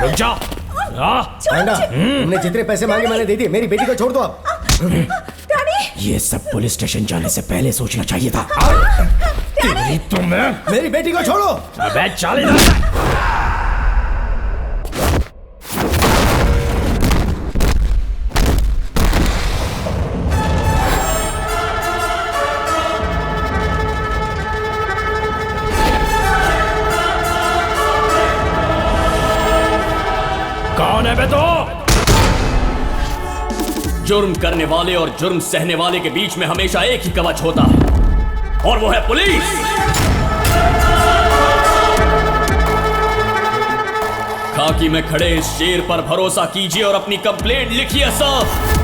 रुक जा। पांडा, तुमने जितने पैसे मांगे मैंने दे दिए। मेरी बेटी को छोड़ दो आप। डैडी, ये सब पुलिस स्टेशन जाने से पहले सोचना चाहिए था। तेरी तो मैं। मेरी बेटी को छोड़ो। अबे चल इधर। कौन है बे तो? जुर्म करने वाले और जुर्म सहने वाले के बीच में हमेशा एक ही कवच होता है, और वो है पुलिस। खाकी में खड़े इस शेर पर भरोसा कीजिए और अपनी कंप्लेंट लिखिए सर।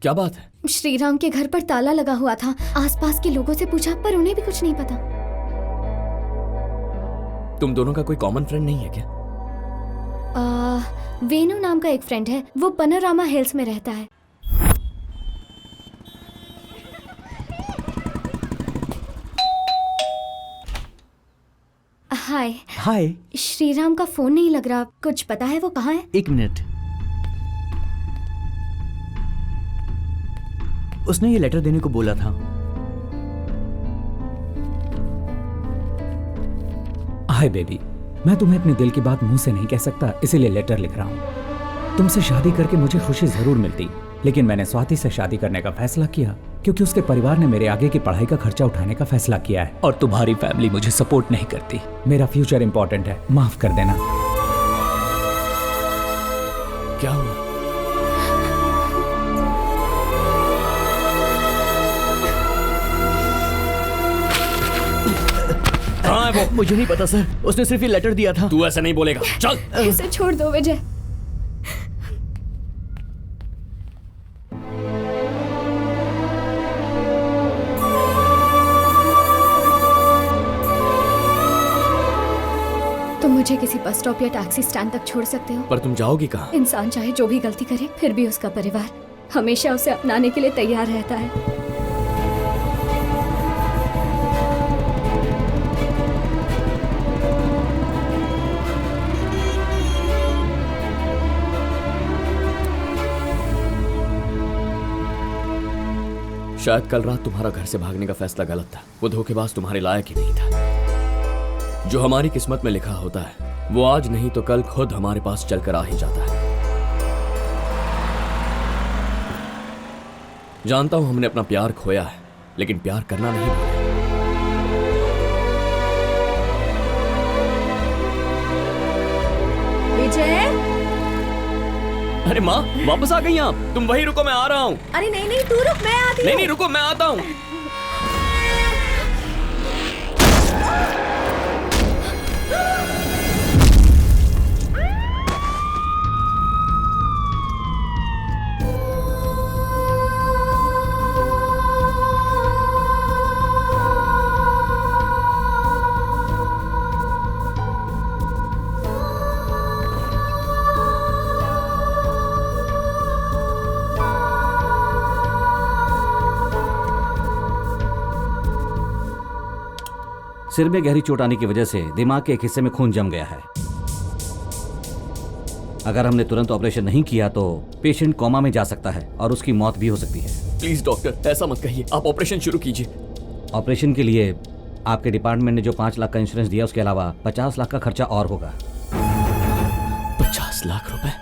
क्या बात है? श्रीराम के घर पर ताला लगा हुआ था। आसपास के लोगों से पूछा पर उन्हें भी कुछ नहीं पता। तुम दोनों का कोई कॉमन फ्रेंड नहीं है क्या? वेनु नाम का एक फ्रेंड है, वो पनोरामा हिल्स में रहता है। हाय। हाय। श्रीराम का फोन नहीं लग रहा, कुछ पता है वो कहाँ है? 1 मिनट। उसने ये लेटर देने को बोला था। हाय बेबी, मैं तुम्हें अपने दिल की बात मुंह से नहीं कह सकता, इसीलिए लेटर लिख रहा हूँ। तुमसे शादी करके मुझे खुशी जरूर मिलती, लेकिन मैंने स्वाति से शादी करने का फैसला किया क्योंकि उसके परिवार ने मेरे आगे की पढ़ाई का खर्चा उठाने का फैसला किया है और तुम्हारी फैमिली मुझे सपोर्ट नहीं करती। मेरा फ्यूचर इंपॉर्टेंट है, माफ कर देना। क्या हुआ? कहाँ है वो? मुझे नहीं पता सर, उसने सिर्फ ये लेटर दिया था। तू ऐसे नहीं बोलेगा, चल। इसे छोड़ दो विजय। तुम मुझे किसी बस स्टॉप या टैक्सी स्टैंड तक छोड़ सकते हो, पर तुम जाओगी कहाँ? इंसान चाहे जो भी गलती करे, फिर भी उसका परिवार हमेशा उसे अपनाने के लिए तैयार रहता है। शायद कल रात तुम्हारा घर से भागने का फैसला गलत था। वो धोखेबाज तुम्हारे लायक ही नहीं था। जो हमारी किस्मत में लिखा होता है वो आज नहीं तो कल खुद हमारे पास चलकर आ ही जाता है। जानता हूं हमने अपना प्यार खोया है, लेकिन प्यार करना नहीं भूला। विजय। अरे माँ, वापस आ गई आप? तुम वहीं रुको, मैं आ रहा हूँ। अरे नहीं नहीं, तू रुक, मैं आती हूँ। नहीं रुको, मैं आता हूँ। सिर में गहरी चोट आने की वजह से दिमाग के एक हिस्से में खून जम गया है। अगर हमने तुरंत ऑपरेशन नहीं किया तो पेशेंट कोमा में जा सकता है और उसकी मौत भी हो सकती है। प्लीज डॉक्टर, ऐसा मत कहिए, आप ऑपरेशन शुरू कीजिए। ऑपरेशन के लिए आपके डिपार्टमेंट ने जो 5 लाख का इंश्योरेंस दिया, उसके अलावा 50 लाख का खर्चा और होगा। 50 लाख रुपए?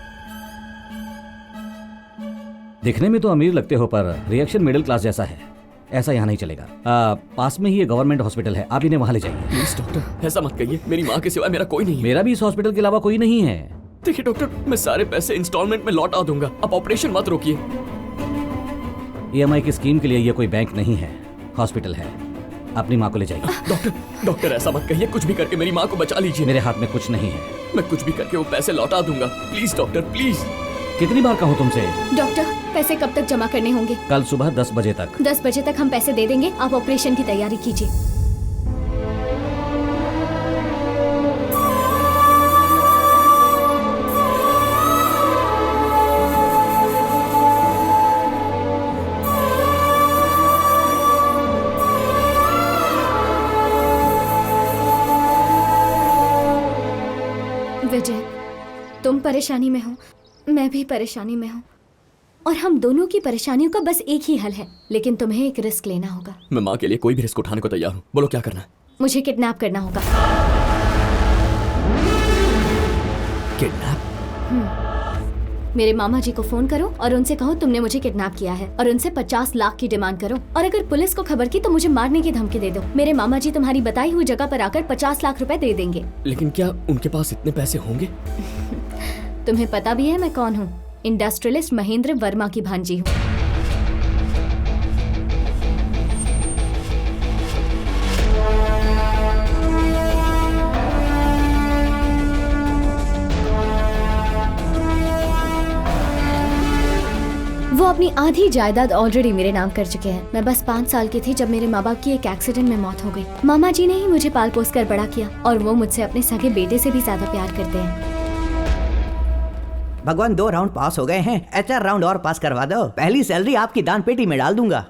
दिखने में तो अमीर लगते हो, पर रिएक्शन मिडिल क्लास जैसा है। ऐसा यहाँ नहीं चलेगा। पास में ही ये गवर्नमेंट हॉस्पिटल है, आप इन्हें वहाँ ले जाइए। प्लीज डॉक्टर, ऐसा मत कहिए, मेरी माँ के सिवा मेरा कोई नहीं है। मेरा भी इस हॉस्पिटल के अलावा कोई नहीं है। देखिए डॉक्टर, मैं सारे पैसे इंस्टॉलमेंट में लौटा दूंगा, आप ऑपरेशन मत रोकिए। EMI की स्कीम के लिए ये कोई बैंक नहीं है, हॉस्पिटल है। अपनी माँ को ले जाइए। डॉक्टर ऐसा मत कहिए, कुछ भी करके मेरी माँ को बचा लीजिए। मेरे हाथ में कुछ नहीं है। मैं कुछ भी करके वो पैसे लौटा दूंगा। Please doctor, please. कितनी बार कहूँ तुमसे? डॉक्टर, पैसे कब तक जमा करने होंगे? कल सुबह 10 बजे तक। 10 बजे तक हम पैसे दे देंगे, आप ऑपरेशन की तैयारी कीजिए। विजय, तुम परेशानी में हो, मैं भी परेशानी में हूँ, और हम दोनों की परेशानियों का बस एक ही हल है, लेकिन तुम्हें एक रिस्क लेना होगा। मैं माँ के लिए कोई भी रिस्क उठाने को तैयार हूँ। बोलो क्या करना है? मुझे किडनैप करना होगा। किडनैप? मेरे मामा जी को फोन करो और उनसे कहो तुमने मुझे किडनैप किया है, और उनसे 50 लाख की डिमांड करो, और अगर पुलिस को खबर की तो मुझे मारने की धमकी दे दो। मेरे मामा जी तुम्हारी बताई हुई जगह पर आकर 50 लाख रुपए दे देंगे। लेकिन क्या उनके पास इतने पैसे होंगे? तुम्हें पता भी है मैं कौन हूँ? इंडस्ट्रियलिस्ट महेंद्र वर्मा की भांजी हूँ। वो अपनी आधी जायदाद ऑलरेडी मेरे नाम कर चुके हैं। मैं बस 5 साल की थी जब मेरे माँ बाप की एक एक्सीडेंट में मौत हो गई। मामा जी ने ही मुझे पाल पोस कर बड़ा किया, और वो मुझसे अपने सगे बेटे से भी ज्यादा प्यार करते हैं। भगवान 2 राउंड पास हो गए हैं, HR राउंड और पास करवा दो, पहली सैलरी आपकी दान पेटी में डाल दूंगा।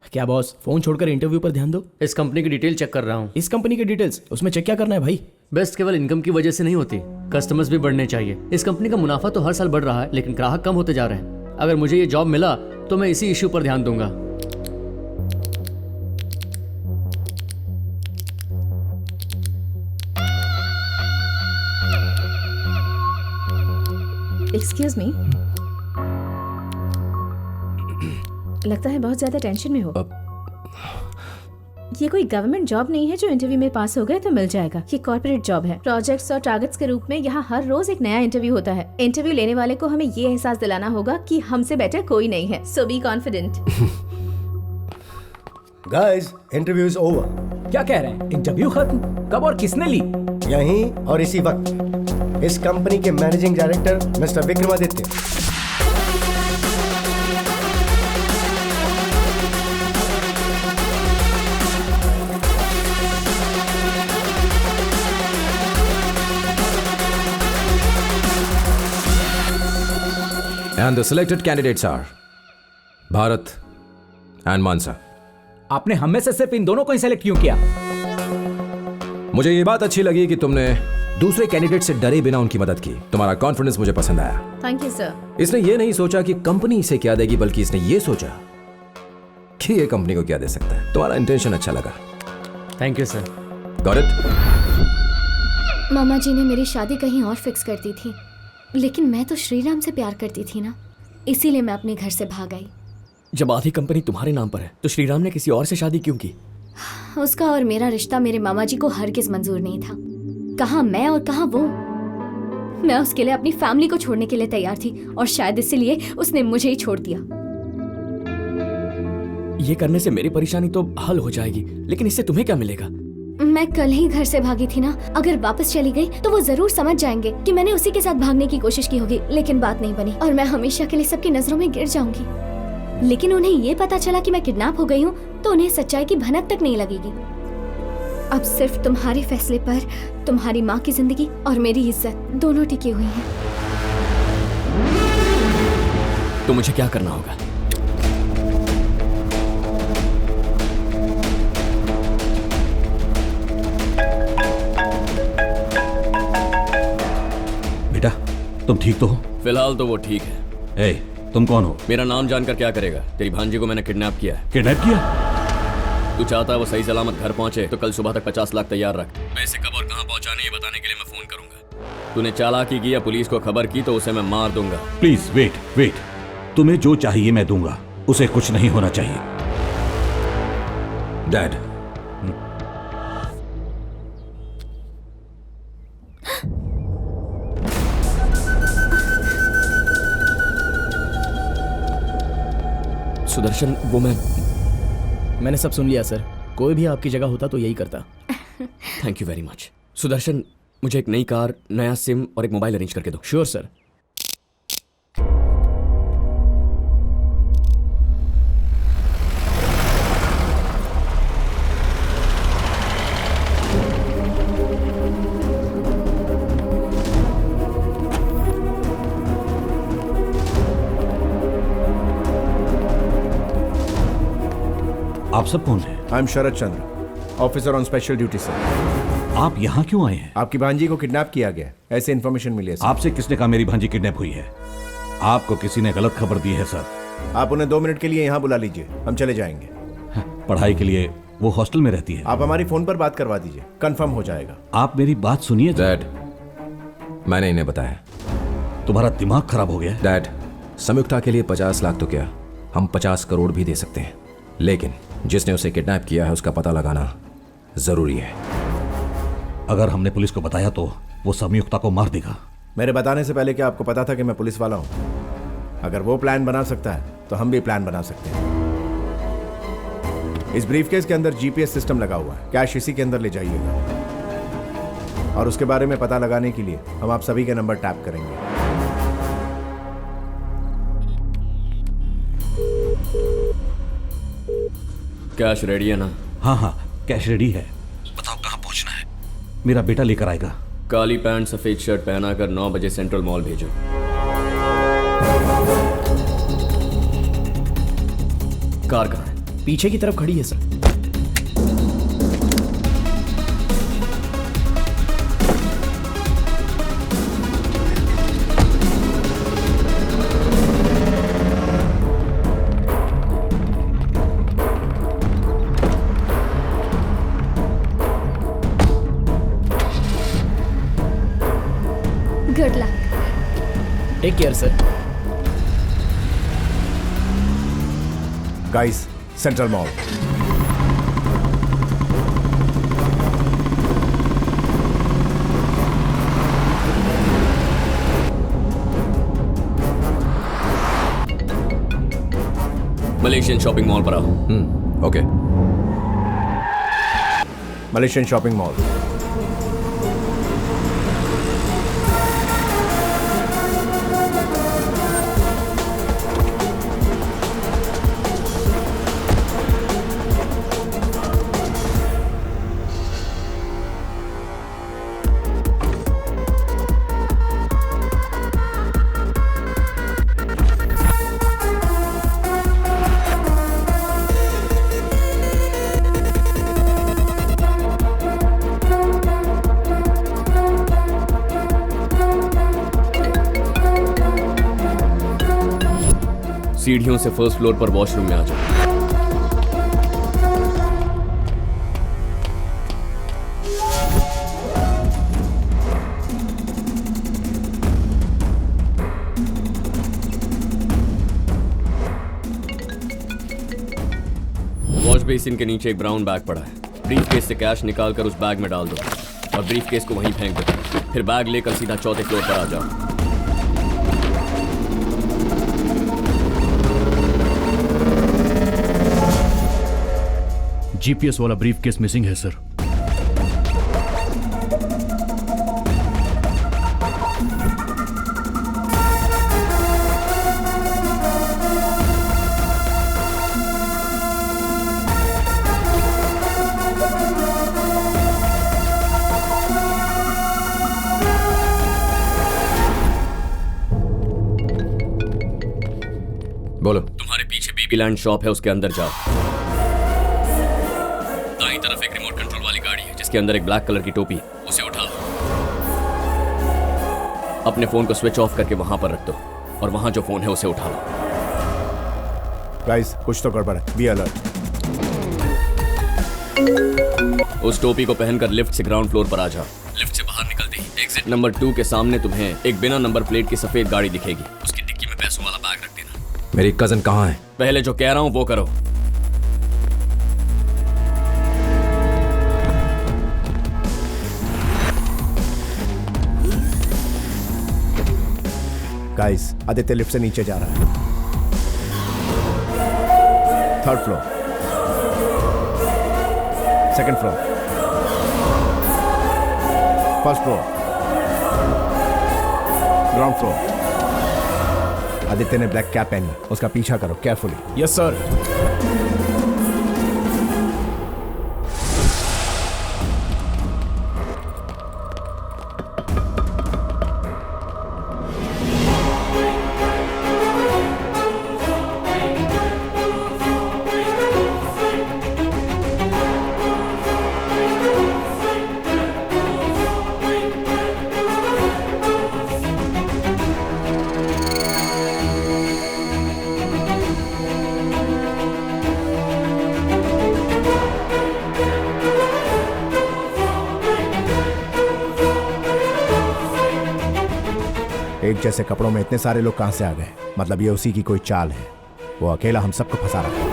क्या बॉस, फोन छोड़कर इंटरव्यू पर ध्यान दो। इस कंपनी की डिटेल चेक कर रहा हूँ। इस कंपनी की डिटेल्स? उसमें चेक क्या करना है भाई? बेस्ट केवल इनकम की वजह से नहीं होती, कस्टमर्स भी बढ़ने चाहिए। इस कंपनी का मुनाफा तो हर साल बढ़ रहा है, लेकिन ग्राहक कम होते जा रहे हैं। अगर मुझे ये जॉब मिला तो मैं इसी इश्यू पर ध्यान दूंगा। एक्सक्यूज मी, लगता है बहुत ज्यादा टेंशन में हो। ये कोई गवर्नमेंट जॉब नहीं है जो इंटरव्यू में पास हो गए तो मिल जाएगा। ये कॉर्पोरेट जॉब है। प्रोजेक्ट्स और टारगेट्स के रूप में यहाँ हर रोज एक नया इंटरव्यू होता है। इंटरव्यू लेने वाले को हमें ये एहसास दिलाना होगा कि हमसे बेटर कोई नहीं है। So be confident. Guys, interview is over. क्या कह रहे हैं? इंटरव्यू खत्म? कब और किसने ली? यहीं और इसी वक्त इस कंपनी के managing director mister Vikramaditya. And the selected candidates are Bharat and मानसा। आपने हमें से सिर्फ इन दोनों को ही सेलेक्ट क्यों किया? मुझे ये बात अच्छी लगी कि तुमने दूसरे कैंडिडेट से डरे बिना उनकी मदद की। तुम्हारा कॉन्फिडेंस मुझे पसंद आया। Thank you sir. इसने ये नहीं सोचा कि कंपनी इसे क्या देगी, बल्कि इसने ये सोचा कि ये कंपनी को क्या दे सकता है। तुम्हारा इंटेंशन अच्छा लगा। Thank you sir. Got it? मामा जी ने मेरी शादी कहीं और फिक्स कर दी थी, लेकिन मैं तो श्रीराम से प्यार करती थी ना, इसीलिए मैं अपने घर से भाग आई। जब आधी कंपनी तुम्हारे नाम पर है तो श्रीराम ने किसी और से शादी क्यों की? उसका और मेरा रिश्ता मेरे मामा जी को हरगिज मंजूर नहीं था। कहाँ मैं और कहाँ वो। मैं उसके लिए अपनी फैमिली को छोड़ने के लिए तैयार थी और शायद इसीलिए उसने मुझे ही छोड़ दिया। ये करने से मेरी परेशानी तो हल हो जाएगी, लेकिन इससे तुम्हें क्या मिलेगा? मैं कल ही घर से भागी थी ना, अगर वापस चली गई तो वो जरूर समझ जाएंगे कि मैंने उसी के साथ भागने की कोशिश की होगी, लेकिन बात नहीं बनी और मैं हमेशा के लिए सबकी नजरों में गिर जाऊंगी। लेकिन उन्हें ये पता चला कि मैं किडनैप हो गई हूँ तो उन्हें सच्चाई की भनक तक नहीं लगेगी। अब सिर्फ तुम्हारे फैसले पर तुम्हारी माँ की जिंदगी और मेरी इज्जत दोनों टिकी हुई हैं। तो मुझे क्या करना होगा? बेटा, तुम ठीक तो हो? फिलहाल तो वो ठीक है। ए, तुम कौन हो? मेरा नाम जानकर क्या करेगा? तेरी भांजी को मैंने किडनैप किया है। किडनैप किया? तू चाहता है वो सही सलामत घर पहुंचे तो कल सुबह तक 50 लाख तैयार रख। पैसे कब और कहां पहुंचाने ये बताने के लिए मैं फोन करूंगा। तूने चालाकी की या पुलिस को खबर की तो उसे मैं मार दूंगा। Please wait. तुम्हें जो चाहिए मैं दूंगा, उसे कुछ नहीं होना चाहिए। डैड, सुदर्शन, वो मैंने सब सुन लिया सर। कोई भी आपकी जगह होता तो यही करता। Thank you very much. Sudarshan, मुझे एक नई कार, नया सिम और एक मोबाइल अरेंज करके दो। Sure sir. आप सब कौन हैं? I am Sharad Chandra, officer on special duty sir. आप यहाँ क्यों आए हैं? आपकी भांजी को किडनैप किया गया, ऐसे इन्फॉर्मेशन मिली है सर। आपसे किसने कहा मेरी भांजी किडनैप हुई है? आपको किसी ने गलत खबर दी है सर। आप उन्हें 2 मिनट के लिए यहाँ बुला लीजिए, हम चले जाएंगे। पढ़ाई के लिए वो हॉस्टल में रहती है। आप हमारी फोन पर बात करवा दीजिए, कंफर्म हो जाएगा। आप मेरी बात सुनिए। डैड, मैंने इन्हें बताया। तुम्हारा दिमाग खराब हो गया? डैड, संयुक्ता के लिए 50 लाख तो क्या, हम 50 करोड़ भी दे सकते हैं, लेकिन जिसने उसे किडनैप किया है उसका पता लगाना जरूरी है। अगर हमने पुलिस को बताया तो वो संयुक्ता को मार देगा। मेरे बताने से पहले क्या आपको पता था कि मैं पुलिस वाला हूं? अगर वो प्लान बना सकता है तो हम भी प्लान बना सकते हैं। इस ब्रीफकेस के अंदर जीपीएस सिस्टम लगा हुआ है, कैश इसी के अंदर ले जाइएगा और उसके बारे में पता लगाने के लिए हम आप सभी के नंबर टैप करेंगे। कैश रेडी है ना? हाँ, कैश रेडी है। बताओ कहाँ पहुँचना है? मेरा बेटा लेकर आएगा। काली पैंट सफेद शर्ट पहना कर 9 बजे सेंट्रल मॉल भेजो। कार कहाँ है? पीछे की तरफ खड़ी है sir. Good luck. Take care sir. Guys, central mall. Malaysian shopping mall पर आओ। ओके। Malaysian shopping mall. सीढ़ियों से फर्स्ट फ्लोर पर वॉशरूम में आ जाओ। वॉश बेसिन के नीचे एक ब्राउन बैग पड़ा है। ब्रीफ केस से कैश निकाल कर उस बैग में डाल दो और ब्रीफ केस को वहीं फेंक दो। फिर बैग लेकर सीधा चौथे फ्लोर पर आ जाओ। जीपीएस वाला ब्रीफ केस मिसिंग है सर। बोलो। तुम्हारे पीछे बेबी लैंड शॉप है, उसके अंदर जाओ। दाईं तरफ एक रिमोट कंट्रोल वाली गाड़ी है जिसके अंदर एक ब्लैक कलर की टोपी है, उसे उठा लो। अपने फोन को स्विच ऑफ करके वहां पर रख दो और वहां जो फोन है उसे उठा लो। गाइस, कुछ तो गड़बड़ है, बी अलर्ट। उस टोपी को पहनकर लिफ्ट से ग्राउंड फ्लोर पर आ जाओ। लिफ्ट से बाहर निकलते ही एग्जिट नंबर 2 के सामने तुम्हें एक बिना नंबर प्लेट की सफेद गाड़ी दिखेगी। उसकी डिक्की में पैसों वाला बैग रख देना। मेरी कजन कहाँ है? पहले जो कह रहा हूं वो करो। गाइस, आदित्य लिफ्ट से नीचे जा रहा है। 3rd floor, 2nd floor, 1st floor, ground floor. Aditya ने ब्लैक कैप पहनी, उसका पीछा करो केयरफुली। Yes sir. एक जैसे कपड़ों में इतने सारे लोग कहां से आ गए? मतलब ये उसी की कोई चाल है। वो अकेला हम सबको फंसा रहा है।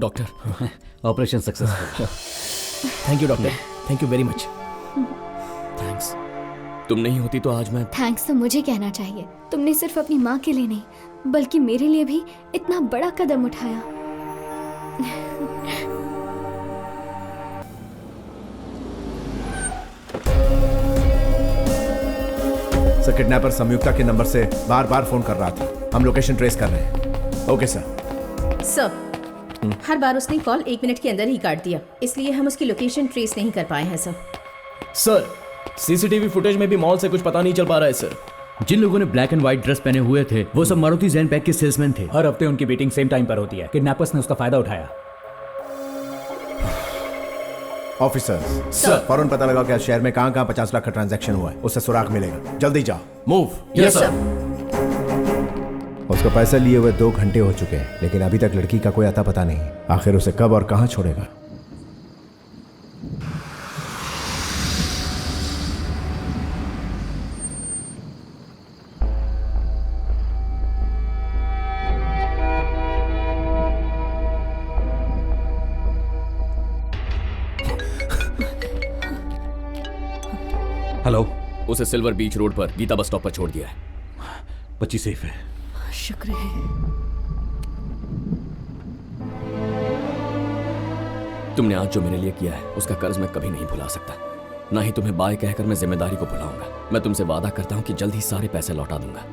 Doctor operation successful. Thank you doctor, thank you very much. Thanks. तुम नहीं होती तो आज मैं। थैंक्स तो मुझे कहना चाहिए। तुमने सिर्फ अपनी माँ के लिए नहीं बल्कि मेरे लिए भी इतना बड़ा कदम उठाया। सर, किडनैपर संयुक्ता के नंबर से बार बार फोन कर रहा था। हम लोकेशन ट्रेस कर रहे हैं। Okay sir. सर, हर बार उसने कॉल 1 मिनट के अंदर ही काट दिया, इसलिए हम उसकी लोकेशन ट्रेस नहीं कर पाए हैं सर। सर, सीसीटीवी फुटेज में भी मॉल से कुछ पता नहीं चल पा रहा है सर। जिन लोगों ने ब्लैक एंड व्हाइट ड्रेस पहने हुए थे वो सब मारुति जैन बैग के सेल्समैन थे। हर हफ्ते उनकी मीटिंग सेम टाइम पर होती है। किडनैपर्स ने उसका फायदा उठाया। ऑफिसर्स, सर, फौरन पता लगाओ कि शहर में कहां 50 लाख का ट्रांजैक्शन हुआ है। उससे सुराग मिलेगा। जल्दी जाओ। मूव। Yes sir. उसको पैसे लिए हुए 2 घंटे हो चुके हैं, लेकिन अभी तक लड़की का कोई अता पता नहीं। आखिर उसे कब और कहां छोड़ेगा? हेलो। उसे सिल्वर बीच रोड पर गीता बस स्टॉप पर छोड़ दिया है। बच्ची सेफ है। शुक्र है। तुमने आज जो मेरे लिए किया है उसका कर्ज मैं कभी नहीं भुला सकता। ना ही तुम्हें बाय कहकर मैं जिम्मेदारी को भुलाऊंगा। मैं तुमसे वादा करता हूँ कि जल्द ही सारे पैसे लौटा दूंगा।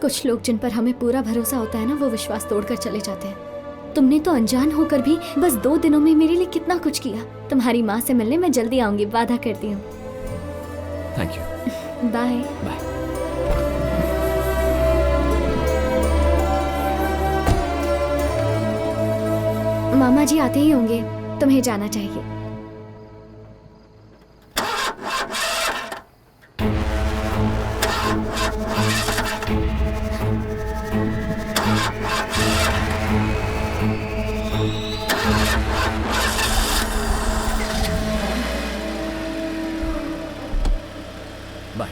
कुछ लोग जिन पर हमें पूरा भरोसा होता है ना, वो विश्वास तोड़कर चले जाते हैं। तुमने तो अनजान होकर भी बस 2 दिनों में मेरे लिए कितना कुछ किया। तुम्हारी माँ से मिलने मैं जल्दी आऊंगी, वादा करती हूँ। Thank you. Bye bye. मामा जी आते ही होंगे, तुम्हें जाना चाहिए। बाय।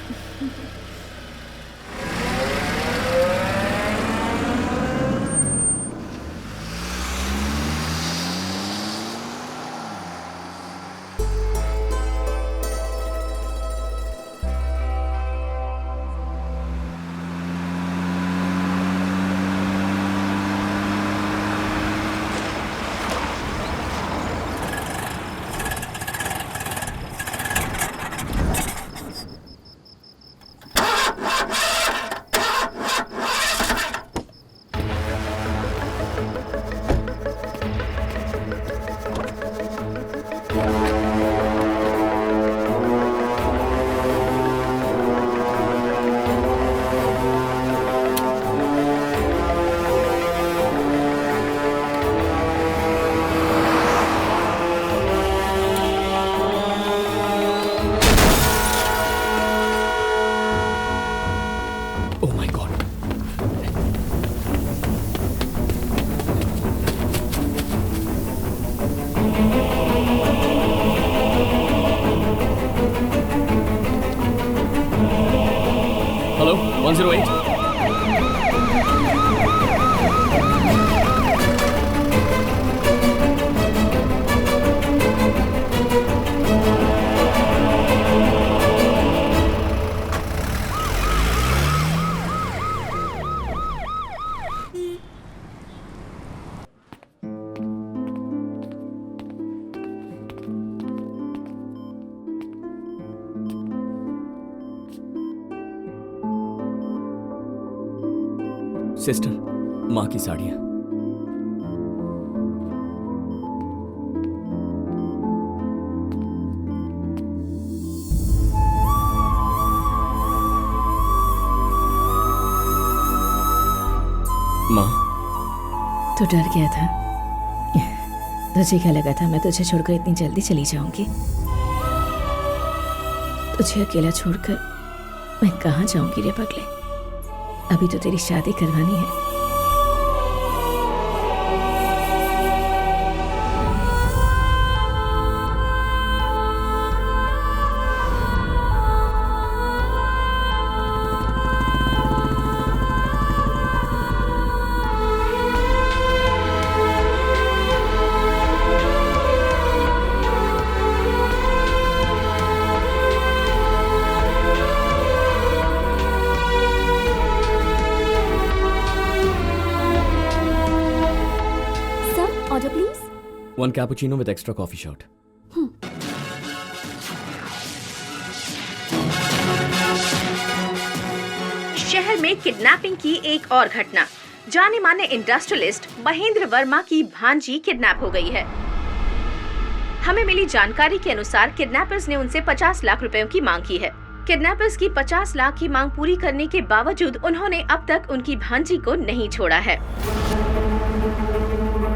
हेलो 108। सिस्टर, माँ की साड़ियाँ। माँ, तो डर गया था। तुझे क्या लगा था मैं तुझे छोड़कर इतनी जल्दी चली जाऊंगी? तुझे अकेला छोड़कर मैं कहाँ जाऊंगी रे पगले? अभी तो तेरी शादी करवानी है। 1 cappuccino with extra coffee shot. शहर में किडनैपिंग की एक और घटना। जाने माने इंडस्ट्रियलिस्ट महेंद्र वर्मा की भांजी किडनैप हो गई है। हमें मिली जानकारी के अनुसार किडनैपर्स ने उनसे 50 लाख रुपयों की मांग की है। किडनैपर्स की 50 लाख की मांग पूरी करने के बावजूद उन्होंने अब तक उनकी भांजी को नहीं छोड़ा है।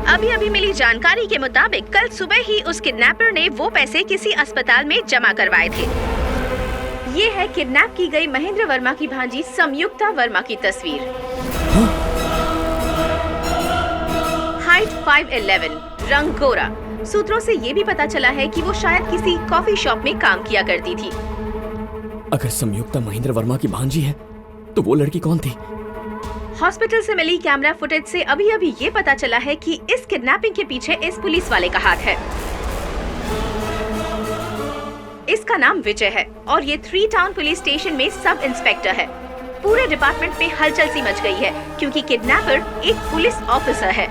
अभी मिली जानकारी के मुताबिक कल सुबह ही उस किडनैपर ने वो पैसे किसी अस्पताल में जमा करवाए थे। ये है किडनैप की गई महेंद्र वर्मा की भांजी संयुक्ता वर्मा की तस्वीर। हाइट 5'11", रंग गोरा। सूत्रों से ये भी पता चला है कि वो शायद किसी कॉफी शॉप में काम किया करती थी। अगर संयुक्ता महेंद्र वर्मा की भांजी है तो वो लड़की कौन थी? हॉस्पिटल से मिली कैमरा फुटेज से अभी ये पता चला है कि इस किडनैपिंग के पीछे इस पुलिस वाले का हाथ है। इसका नाम विजय है और ये 3 टाउन पुलिस स्टेशन में सब इंस्पेक्टर है। पूरे डिपार्टमेंट में हलचल सी मच गई है क्योंकि किडनैपर एक पुलिस ऑफिसर है।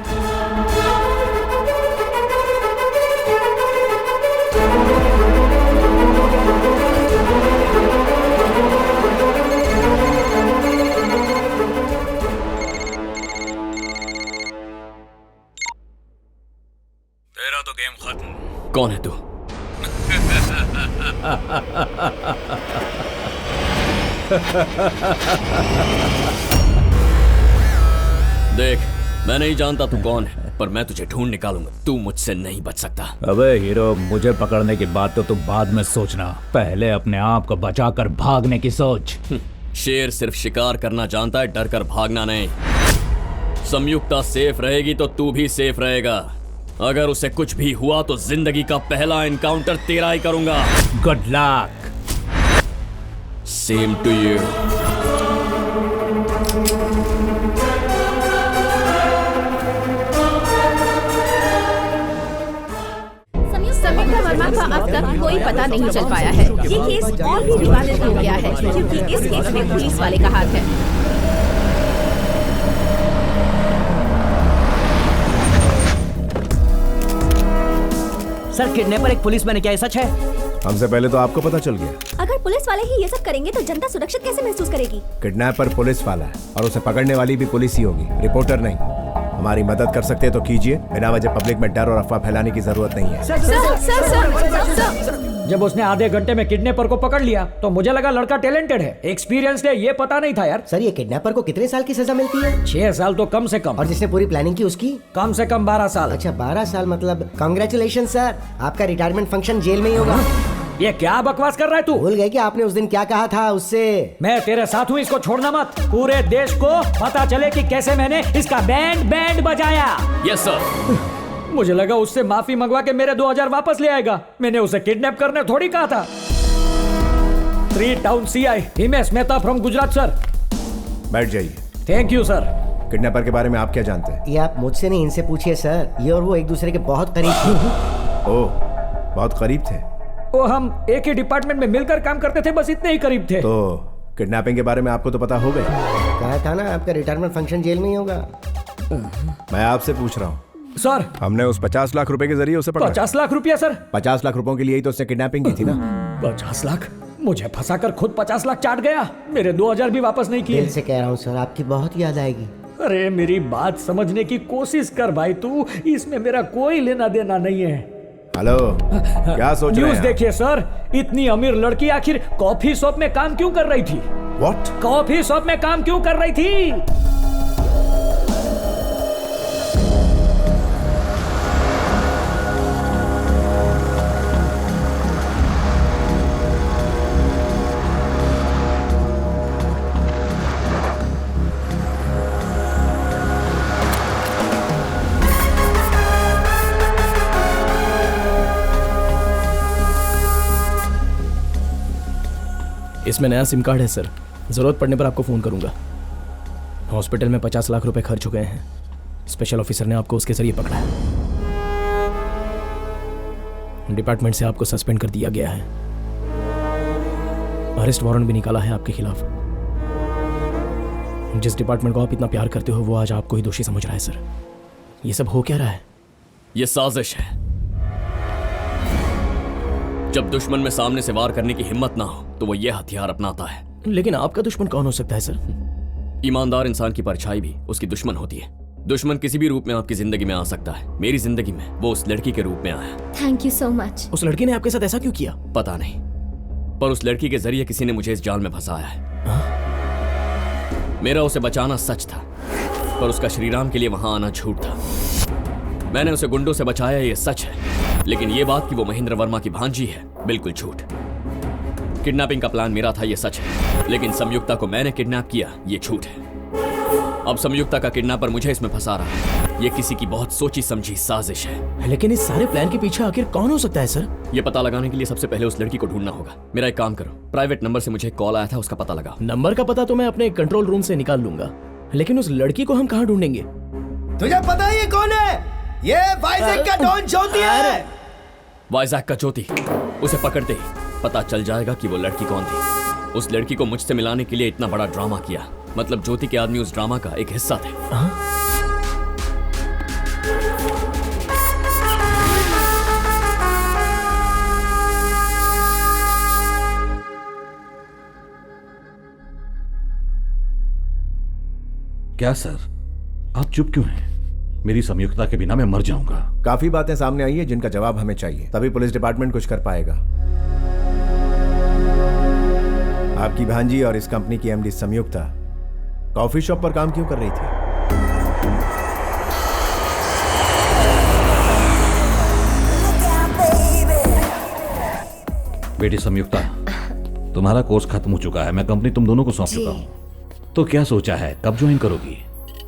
तेरा तो गेम खत्म। कौन है तू? देख, मैं नहीं जानता तू कौन है, पर मैं तुझे ढूंढ निकालूंगा। तू मुझसे नहीं बच सकता। अबे हीरो, मुझे पकड़ने की बात तो तू बाद में सोचना, पहले अपने आप को बचाकर भागने की सोच। शेर सिर्फ शिकार करना जानता है, डर कर भागना नहीं। संयुक्ता सेफ रहेगी तो तू भी सेफ रहेगा। अगर उसे कुछ भी हुआ तो जिंदगी का पहला एनकाउंटर तेरा ही करूंगा। Good luck. Same to you. Sanyukta Varma का अब तक कोई पता नहीं चल पाया है। ये केस और भी विवादित हो गया है क्योंकि इस केस में पुलिस वाले का हाथ है। सर, किडनैपर एक पुलिसमैन है, क्या ये सच है? हमसे पहले तो आपको पता चल गया। अगर पुलिस वाले ही ये सब करेंगे तो जनता सुरक्षित कैसे महसूस करेगी? किडनैपर पुलिस वाला है और उसे पकड़ने वाली भी पुलिस ही होगी, रिपोर्टर नहीं। हमारी मदद कर सकते हैं तो कीजिए, बिना वजह पब्लिक में डर और अफवाह फैलाने की जरूरत नहीं है। सर, जब उसने आधे घंटे में किडनैपर को पकड़ लिया तो मुझे लगा लड़का टैलेंटेड है, एक्सपीरियंस है। ये पता नहीं था यार। सर, ये किडनैपर को कितने साल की सजा मिलती है? 6 साल तो कम से कम। और जिसने पूरी प्लानिंग की उसकी? कम से कम 12 साल। अच्छा, 12 साल मतलब कांग्रेचुलेशन सर, आपका रिटायरमेंट फंक्शन जेल में ही होगा। ये क्या बकवास कर रहा है तू? भूल गए कि आपने उस दिन क्या कहा था उससे? मैं तेरे साथ हूँ, इसको छोड़ना मत। पूरे देश को पता चले कि कैसे मैंने इसका बैंड बजाया। Yes sir. मुझे लगा उससे माफी मंगवा के मेरे 2000 वापस ले आएगा। मैंने उसे किडनैप करने थोड़ी कहा था। 3 town CI Himesh Mehta from Gujarat sir. बैठ जाइए। Thank you sir. किडनैपर के बारे में आप क्या जानते हैं? ये आप मुझसे नहीं, इनसे पूछिए सर। ये और वो एक दूसरे के बहुत करीब थे। ओह, बहुत करीब थे। वो हम एक ही डिपार्टमेंट में मिलकर काम करते थे, बस इतने ही करीब थे। तो किडनैपिंग के बारे में आपको तो पता हो गया। कहा था ना आपका रिटायरमेंट फंक्शन जेल में ही होगा। मैं आपसे पूछ रहा हूँ सर। हमने उस 50 लाख रुपए के जरिए उसे पकड़ा। 50 लाख रुपया सर? 50 लाख रुपयों के लिए ही तो उसने किडनैपिंग की थी ना। 50 लाख? मुझे फंसाकर खुद 50 लाख चाट गया। मेरे 2000 भी वापस नहीं किए। दिल से कह रहा हूँ सर, आपकी बहुत याद आएगी। अरे मेरी बात समझने की कोशिश कर भाई तू, इसमें मेरा कोई लेना देना नहीं है। हेलो, क्या सोच रहे हैं? न्यूज़ देखिए सर, इतनी अमीर लड़की आखिर कॉफी शॉप में काम क्यों कर रही थी? What? कॉफी शॉप में काम क्यों कर रही थी? इसमें नया सिम कार्ड है सर, जरूरत पड़ने पर आपको फोन करूंगा। हॉस्पिटल में 50 लाख रुपए खर्च हो गए हैं। स्पेशल ऑफिसर ने आपको उसके जरिए पकड़ा है। डिपार्टमेंट से आपको सस्पेंड कर दिया गया है। अरेस्ट वारंट भी निकाला है आपके खिलाफ। जिस डिपार्टमेंट को आप इतना प्यार करते हो वो आज आपको ही दोषी समझ रहा है सर। ये सब हो क्या रहा है? ये साजिश है। जब दुश्मन में सामने से वार करने की हिम्मत ना हो तो वो ये हथियार अपनाता है। लेकिन आपका दुश्मन कौन हो सकता है सर? ईमानदार इंसान की परछाई भी उसकी दुश्मन होती है। दुश्मन किसी भी रूप में आपकी जिंदगी में आ सकता है। मेरी जिंदगी में वो उस लड़की के रूप में आया। Thank you so much. उस लड़की ने आपके साथ ऐसा क्यों किया? पता नहीं, पर उस लड़की के जरिए किसी ने मुझे इस जाल में फंसाया है। मेरा उसे बचाना सच था, पर उसका श्रीराम के लिए वहां आना झूठ था। मैंने उसे गुंडों से बचाया, ये सच है, लेकिन ये बात कि वो महेंद्र वर्मा की भांजी है, बिल्कुल झूठ। किडनैपिंग का प्लान मेरा था, ये सच है, लेकिन संयुक्ता को मैंने किडनैप किया, ये झूठ है। अब संयुक्ता का किडनैपर मुझे इसमें फंसा रहा है। ये किसी की बहुत सोची समझी साजिश है। लेकिन इस सारे प्लान के पीछे आखिर कौन हो सकता है सर? ये पता लगाने के लिए सबसे पहले उस लड़की को ढूंढना होगा। मेरा एक काम करो, प्राइवेट नंबर से मुझे एक कॉल आया था, उसका पता लगाओ। नंबर का पता तो मैं अपने कंट्रोल रूम से निकाल लूंगा, लेकिन उस लड़की को हम कहाँ ढूंढेंगे? तुझे पता है ये कौन है? ये वाइजैक का डॉन ज्योति है। वाइजैक का ज्योति? उसे पकड़ते ही पता चल जाएगा कि वो लड़की कौन थी। उस लड़की को मुझसे मिलाने के लिए इतना बड़ा ड्रामा किया, मतलब ज्योति के आदमी उस ड्रामा का एक हिस्सा थे। क्या सर, आप चुप क्यों हैं? मेरी संयुक्ता के बिना मैं मर जाऊंगा। काफी बातें सामने आई है जिनका जवाब हमें चाहिए, तभी पुलिस डिपार्टमेंट कुछ कर पाएगा। आपकी भांजी और इस कंपनी की एमडी संयुक्ता कॉफी शॉप पर काम क्यों कर रही थी? बेटी संयुक्ता, तुम्हारा कोर्स खत्म हो चुका है। मैं कंपनी तुम दोनों को सौंप चुका हूँ। तो क्या सोचा है, कब ज्वाइन करोगी?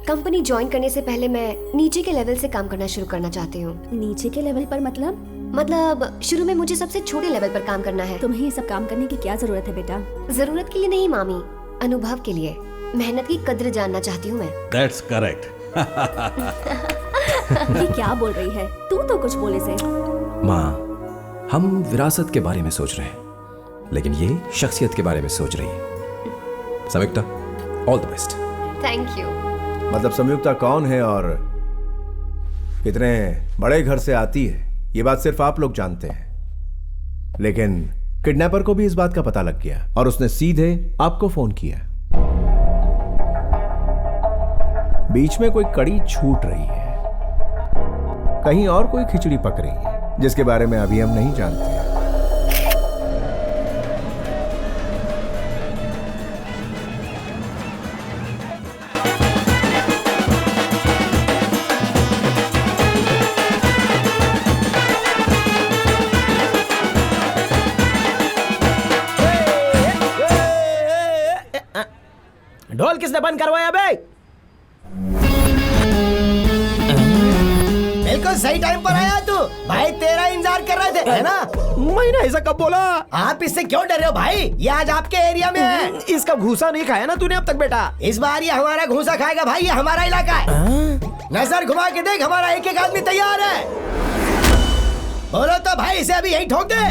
कंपनी ज्वाइन करने से पहले मैं नीचे के लेवल से काम करना शुरू करना चाहती हूँ। नीचे के लेवल पर मतलब शुरू में मुझे सबसे छोटे लेवल पर काम करना है। तुम्हें ये सब काम करने की क्या जरूरत है बेटा? जरूरत के लिए नहीं मामी, अनुभव के लिए। मेहनत की कद्र जानना चाहती हूँ मैं। That's correct. ये क्या बोल रही है? तू तो कुछ बोले से। माँ, हम विरासत के बारे में सोच रहे हैं, लेकिन ये शख्सियत के बारे में सोच रही है। Sanyukta, all the best. Thank you. मतलब संयुक्ता कौन है और कितने बड़े घर से आती है, ये बात सिर्फ आप लोग जानते हैं। लेकिन किडनैपर को भी इस बात का पता लग गया और उसने सीधे आपको फोन किया। बीच में कोई कड़ी छूट रही है, कहीं और कोई खिचड़ी पक रही है जिसके बारे में अभी हम नहीं जानते। ढोल किसने बंद करवाया बे? बिल्कुल सही टाइम पर आया तू भाई, तेरा इंतजार कर रहे थे, है ना? मैंने ऐसा कब बोला? आप इससे क्यों डर रहे हो भाई? ये आज आपके एरिया में है। इसका घूसा नहीं खाया ना तूने अब तक बेटा? इस बार ये हमारा घूसा खाएगा भाई, ये हमारा इलाका है। नजर घुमा के देख, हमारा एक एक आदमी तैयार है। बोलो तो भाई, इसे अभी यही ठोक दे।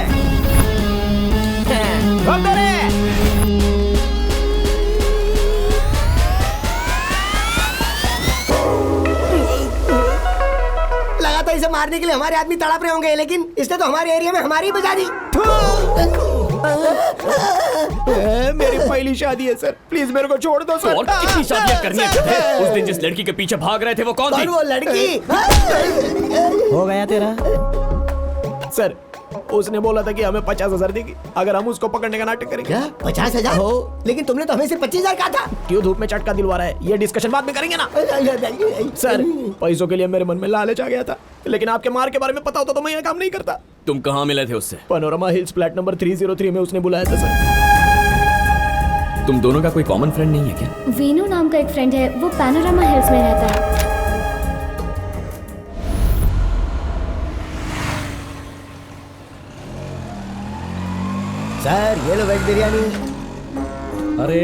ठोक दे रे। लगा था इसे मारने के लिए हमारे आदमी तड़प रहे होंगे, लेकिन इसने तो हमारे एरिया में हमारी बजा दी। मेरी पहली शादी है सर, प्लीज मेरे को छोड़ दो सर। और कितनी शादियां करनी है? उस दिन जिस लड़की के पीछे भाग रहे थे वो कौन थी? वो लड़की हो गया तेरा सर। उसने बोला था कि हमें 50,000 देगी अगर हम उसको पकड़ने का नाटक करेंगे। क्या 50,000? हो, लेकिन तुमने तो हमें सिर्फ 25,000 कहा था। क्यों धूप में चटका दिलवा रहा है? ये डिस्कशन बाद में करेंगे ना सर। पैसों के लिए मेरे मन में लालच आ गया था, लेकिन आपके मार के बारे में पता होता तो मैं यह काम नहीं करता। तुम कहाँ मिले थे उससे? पैनोरामा हिल्स फ्लैट नंबर 303 में उसने बुलाया था सर। तुम दोनों का कोई कॉमन फ्रेंड नहीं है क्या? वीनू नाम का एक फ्रेंड है, वो पैनोरामा हिल्स में रहता है। सर ये लो वेज बिरयानी। अरे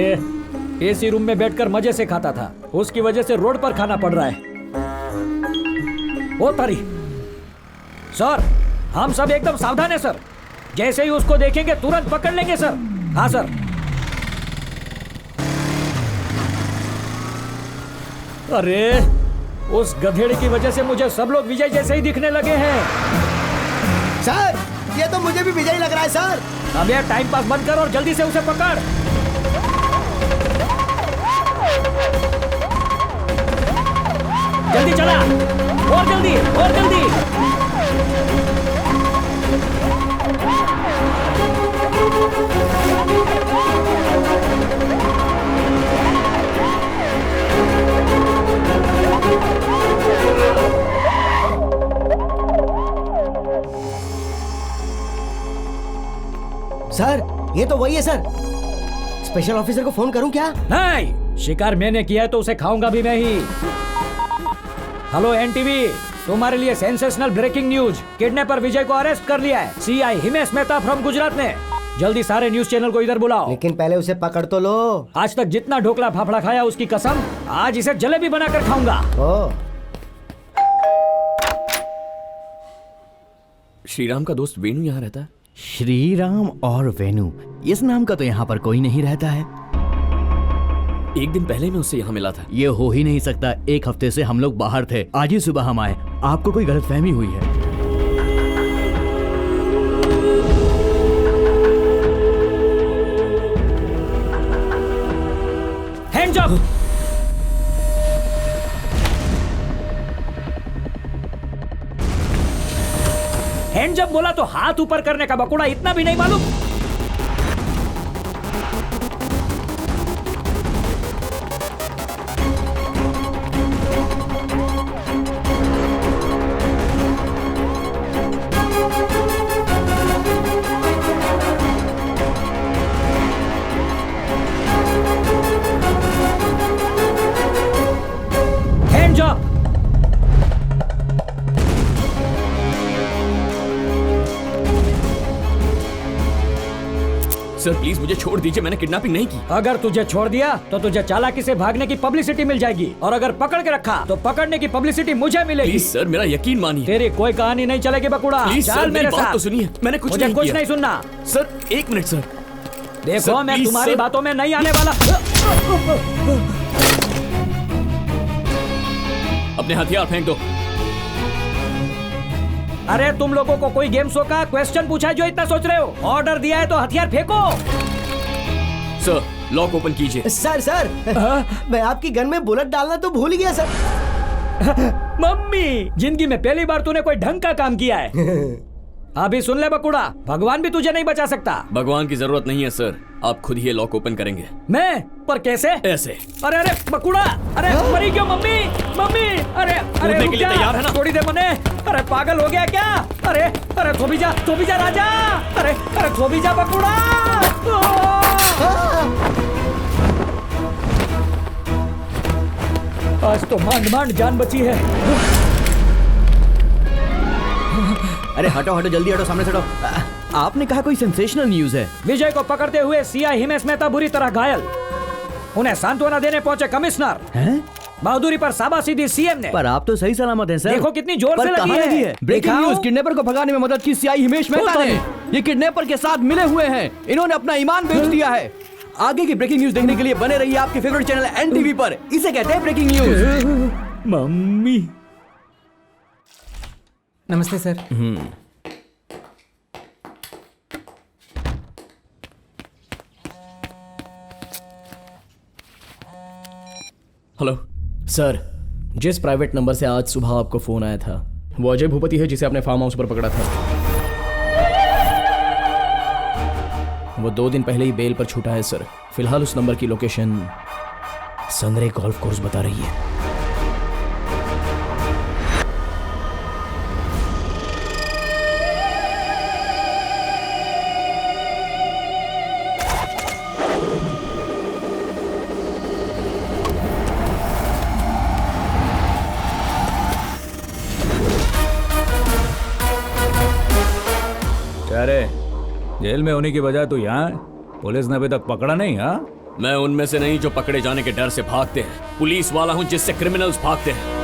एसी रूम में बैठकर मजे से खाता था, उसकी वजह से रोड पर खाना पड़ रहा है। ओ तारी सर, हम सब एकदम सावधान है सर। जैसे ही उसको देखेंगे तुरंत पकड़ लेंगे सर। हाँ सर। अरे उस गधेड़े की वजह से मुझे सब लोग विजय जैसे ही दिखने लगे हैं। सर, ये तो मुझे भी विजय लग रहा है सर। अब यार टाइम पास बंद कर और जल्दी से उसे पकड़। जल्दी चला, और जल्दी, और जल्दी। सर, ये तो वही है सर। स्पेशल ऑफिसर को फोन करूं क्या? नहीं, शिकार मैंने किया है तो उसे खाऊंगा भी मैं ही। हेलो एनटीवी, तुम्हारे लिए सेंसेशनल ब्रेकिंग न्यूज। किडनैपर विजय को अरेस्ट कर लिया है सीआई हिमेश मेहता फ्रॉम गुजरात ने। जल्दी सारे न्यूज चैनल को इधर बुलाओ। लेकिन पहले उसे पकड़ तो लो। आज तक जितना ढोकला फाफड़ा खाया उसकी कसम, आज इसे जलेबी बनाकर खाऊंगा। श्रीराम का दोस्त वेणु यहाँ रहता है? श्रीराम और वेणु, इस नाम का तो यहाँ पर कोई नहीं रहता है। एक दिन पहले मैं उससे यहाँ मिला था। ये हो ही नहीं सकता, एक हफ्ते से हम लोग बाहर थे, आज ही सुबह हम आए। आपको कोई गलतफहमी हुई है। Hands up. हैंड्स अप बोला तो हाथ ऊपर करने का बकुड़ा इतना भी नहीं मालूम? Hands up. सर प्लीज मुझे छोड़ दीजिए, मैंने किडनैपिंग नहीं की। अगर तुझे छोड़ दिया तो तुझे चालाकी से भागने की पब्लिसिटी मिल जाएगी, और अगर पकड़ के रखा तो पकड़ने की पब्लिसिटी मुझे मिलेगी। प्लीज सर मेरा यकीन मानिए। तेरी कोई कहानी नहीं चलेगी बकुड़ा। प्लीज चल सर मेरे मेरी बात साथ। तो सुनिए, मैंने कुछ मुझे नहीं कुछ किया। नहीं सुनना। सर एक मिनट सर। देखो सर, मैं प्लीज, तुम्हारी सर। बातों में नहीं आने वाला। अपने हथियार फेंक दो। अरे तुम लोगों को कोई गेम शो का क्वेश्चन पूछा है जो इतना सोच रहे हो? ऑर्डर दिया है तो हथियार फेंको। सर लॉक ओपन कीजिए। सर मैं आपकी गन में बुलेट डालना तो भूल गया सर। मम्मी, जिंदगी में पहली बार तूने कोई ढंग का काम किया है। अभी सुन ले बकुड़ा, भगवान भी तुझे नहीं बचा सकता। भगवान की जरूरत नहीं है सर, आप खुद ही ये लॉक ओपन करेंगे। मैं? पर कैसे? ऐसे। अरे अरे बकुड़ा, अरे मरी क्यों मम्मी? मम्मी अरे अरे कूदने रुक के लिए जा, तैयार है ना? छोड़ी दे मने। अरे पागल हो गया क्या? अरे अरे थोबी जा राजा। अरे अरे थोबी जा बकुड़ा। आज तो मांड जान बची है। अरे हटो हटो, जल्दी हटो, सामने से हटो। आपने कहा कोई सेंसेशनल न्यूज है। विजय को पकड़ते हुए सीआई हिमेश मेहता बुरी तरह घायल। उन्हें सांत्वना देने पहुंचे कमिश्नर। हैं? बहादुरी पर शाबाशी सीएम ने। पर आप तो सही सलामत हैं सर। देखो कितनी जोर पर से कहाँ लगी लगी है। ब्रेकिंग दिखाओ। न्यूज, किडनैपर को भगाने में मदद की सीआई हिमेश मेहता ने। ये किडनैपर के साथ मिले हुए हैं, इन्होंने अपना ईमान बेच दिया है। आगे की ब्रेकिंग न्यूज देखने के लिए बने रहिए आपके फेवरेट चैनल एनटीवी पर। इसे कहते हैं ब्रेकिंग न्यूज। मम्मी। नमस्ते सर। हेलो सर, जिस प्राइवेट नंबर से आज सुबह आपको फोन आया था वो अजय भूपति है, जिसे आपने फार्म हाउस पर पकड़ा था। वो 2 दिन पहले ही बेल पर छूटा है सर। फिलहाल उस नंबर की लोकेशन सनरे गोल्फ कोर्स बता रही है। अरे जेल में होने की बजाय तो यहाँ पुलिस ने अभी तक पकड़ा नहीं। हाँ, मैं उनमें से नहीं जो पकड़े जाने के डर से भागते हैं। पुलिस वाला हूं जिससे क्रिमिनल्स भागते हैं।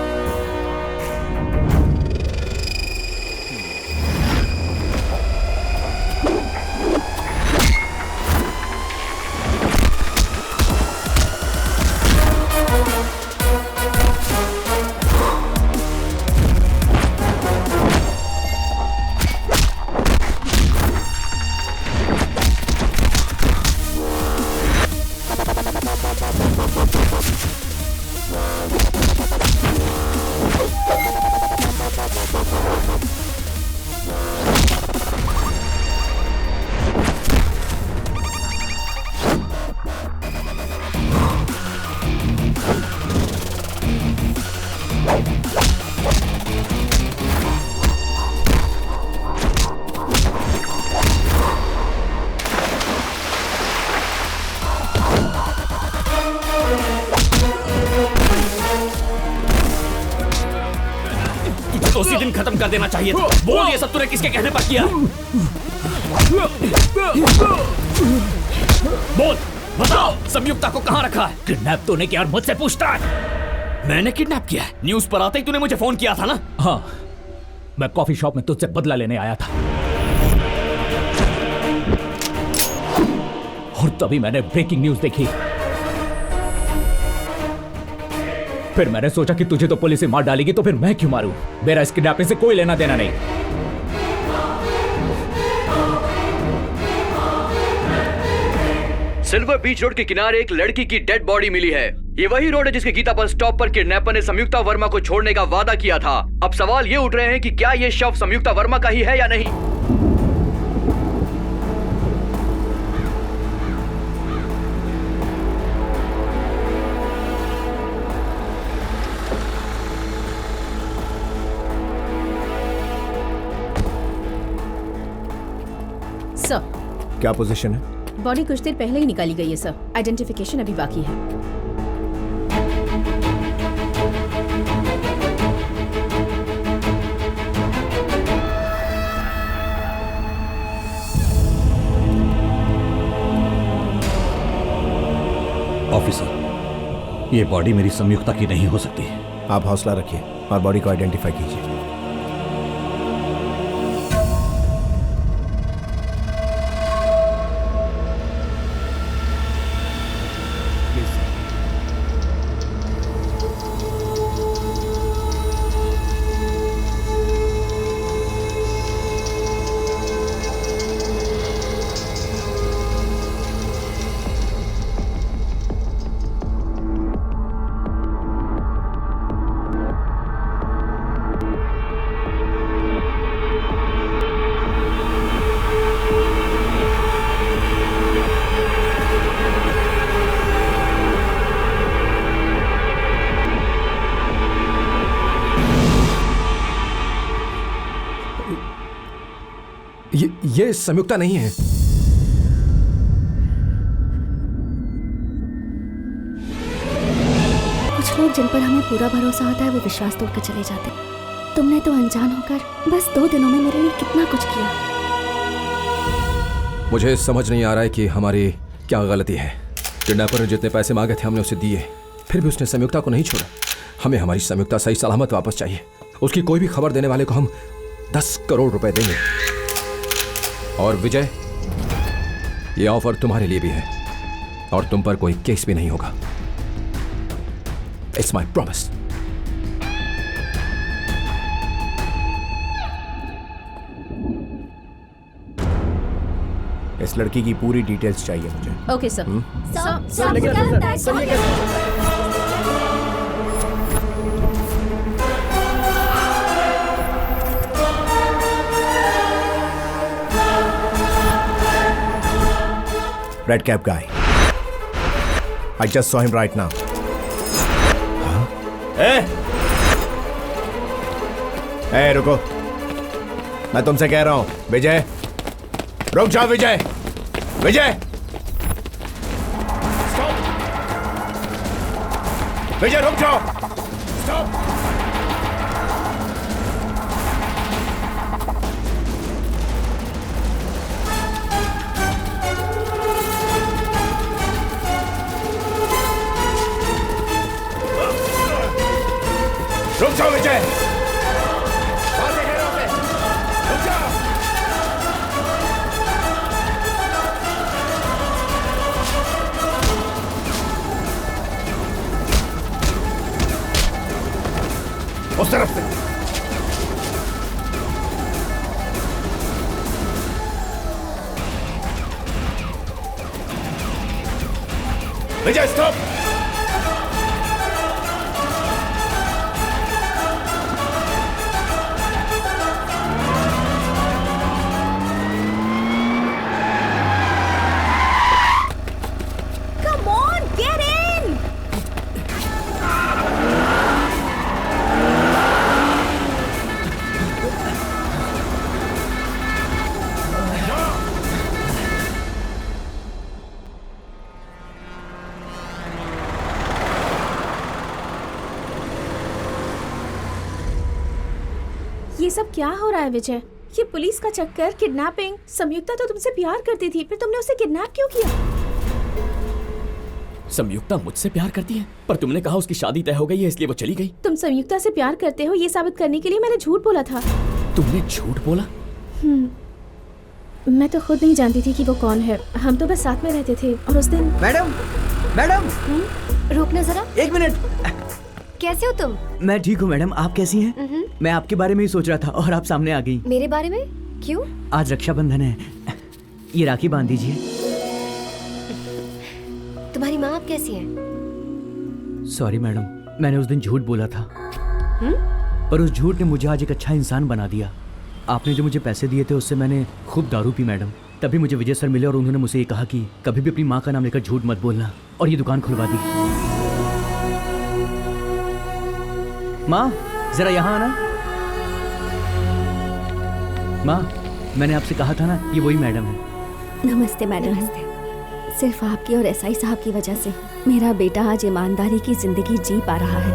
तो उसी दिन खत्म कर देना चाहिए था। बोल ये सब तूने किसके कहने पर किया? बोल, बताओ संयुक्ता को कहाँ रखा है? किडनैप तूने किया और मुझसे पूछता है? मैंने किडनैप किया है? न्यूज पर आते ही तूने मुझे फोन किया था ना? हाँ, मैं कॉफी शॉप में तुझसे बदला लेने आया था और तभी मैंने ब्रेकिंग न्यूज देखी। फिर मैंने सोचा कि तुझे तो पुलिस ही मार डालेगी, तो फिर मैं क्यों मारूं? मेरा इस किडनैपिंग से कोई लेना देना नहीं। सिल्वर बीच रोड के किनारे एक लड़की की डेड बॉडी मिली है। ये वही रोड है जिसके गीता बस स्टॉप पर किडनैपर ने संयुक्ता वर्मा को छोड़ने का वादा किया था। अब सवाल ये उठ रहे हैं कि क्या ये शव संयुक्ता वर्मा का ही है या नहीं। सर, क्या पोजीशन है? बॉडी कुछ देर पहले ही निकाली गई है सर। आइडेंटिफिकेशन अभी बाकी है। ऑफिसर, ये बॉडी मेरी संयुक्ता की नहीं हो सकती। आप हौसला रखिए और बॉडी को आइडेंटिफाई कीजिए। ये संयुक्ता नहीं है। कुछ लोग जिन पर हमें पूरा भरोसा होता है वो विश्वास तोड़कर चले जाते। तुमने तो अनजान होकर बस 2 दिनों में मेरे लिए कितना कुछ किया। मुझे समझ नहीं आ रहा है कि हमारी क्या गलती है। किडनैपर ने जितने पैसे मांगे थे हमने उसे दिए, फिर भी उसने संयुक्ता को नहीं छोड़ा। हमें हमारी संयुक्ता सही सलामत वापस चाहिए। उसकी कोई भी खबर देने वाले को हम 10 करोड़ रुपए देंगे। और विजय, ये ऑफर तुम्हारे लिए भी है और तुम पर कोई केस भी नहीं होगा। It's my promise. इस लड़की की पूरी डिटेल्स चाहिए मुझे। Okay sir. Red cap guy. I just saw him right now. ए, रुको। मैं तुमसे कह रहा हूं, विजय, रुक जाओ विजय। विजय, विजय रुक जाओ। स्टॉप। रुक जाओ विजय। रुक जाओ। उस तरफ से। विजय स्टॉप। ये सब क्या हो रहा है विजय? ये पुलिस का चक्कर, किडनैपिंग। संयुक्ता तो तुमसे प्यार करती थी, फिर तुमने उसे किडनैप क्यों किया? संयुक्ता मुझसे प्यार करती है, पर तुमने कहा उसकी शादी तय हो गई है इसलिए वो चली गई। तुम संयुक्ता से प्यार करते हो ये साबित करने के लिए मैंने झूठ बोला था। तुमने झूठ बोला? मैं तो खुद नहीं जानती थी कि वो कौन है। हम तो बस साथ में रहते थे और उस दिन। मैडम मैडम रुकना जरा। 1 मिनट। कैसे हो तुम? मैं ठीक हूँ मैडम, आप कैसी हैं? मैं आपके बारे में ही सोच रहा था और आप सामने आ गई। मेरे बारे में? क्यों? आज रक्षाबंधन है, ये राखी बांध दीजिए। तुम्हारी माँ आप कैसी है? सॉरी मैडम, मैंने उस दिन झूठ बोला था, पर उस झूठ ने मुझे आज एक अच्छा इंसान बना दिया। आपने जो मुझे पैसे दिए थे उससे मैंने खूब दारू पी मैडम। तभी मुझे विजय सर मिले और उन्होंने मुझे ये कहा कि कभी भी अपनी माँ का नाम लेकर झूठ मत बोलना, और ये दुकान खुलवा दी। माँ जरा यहाँ आना। माँ मैंने आपसे कहा था ना, ये वही मैडम है। नमस्ते मैडम। सिर्फ आपकी और एसआई साहब की वजह से मेरा बेटा आज ईमानदारी की जिंदगी जी पा रहा है।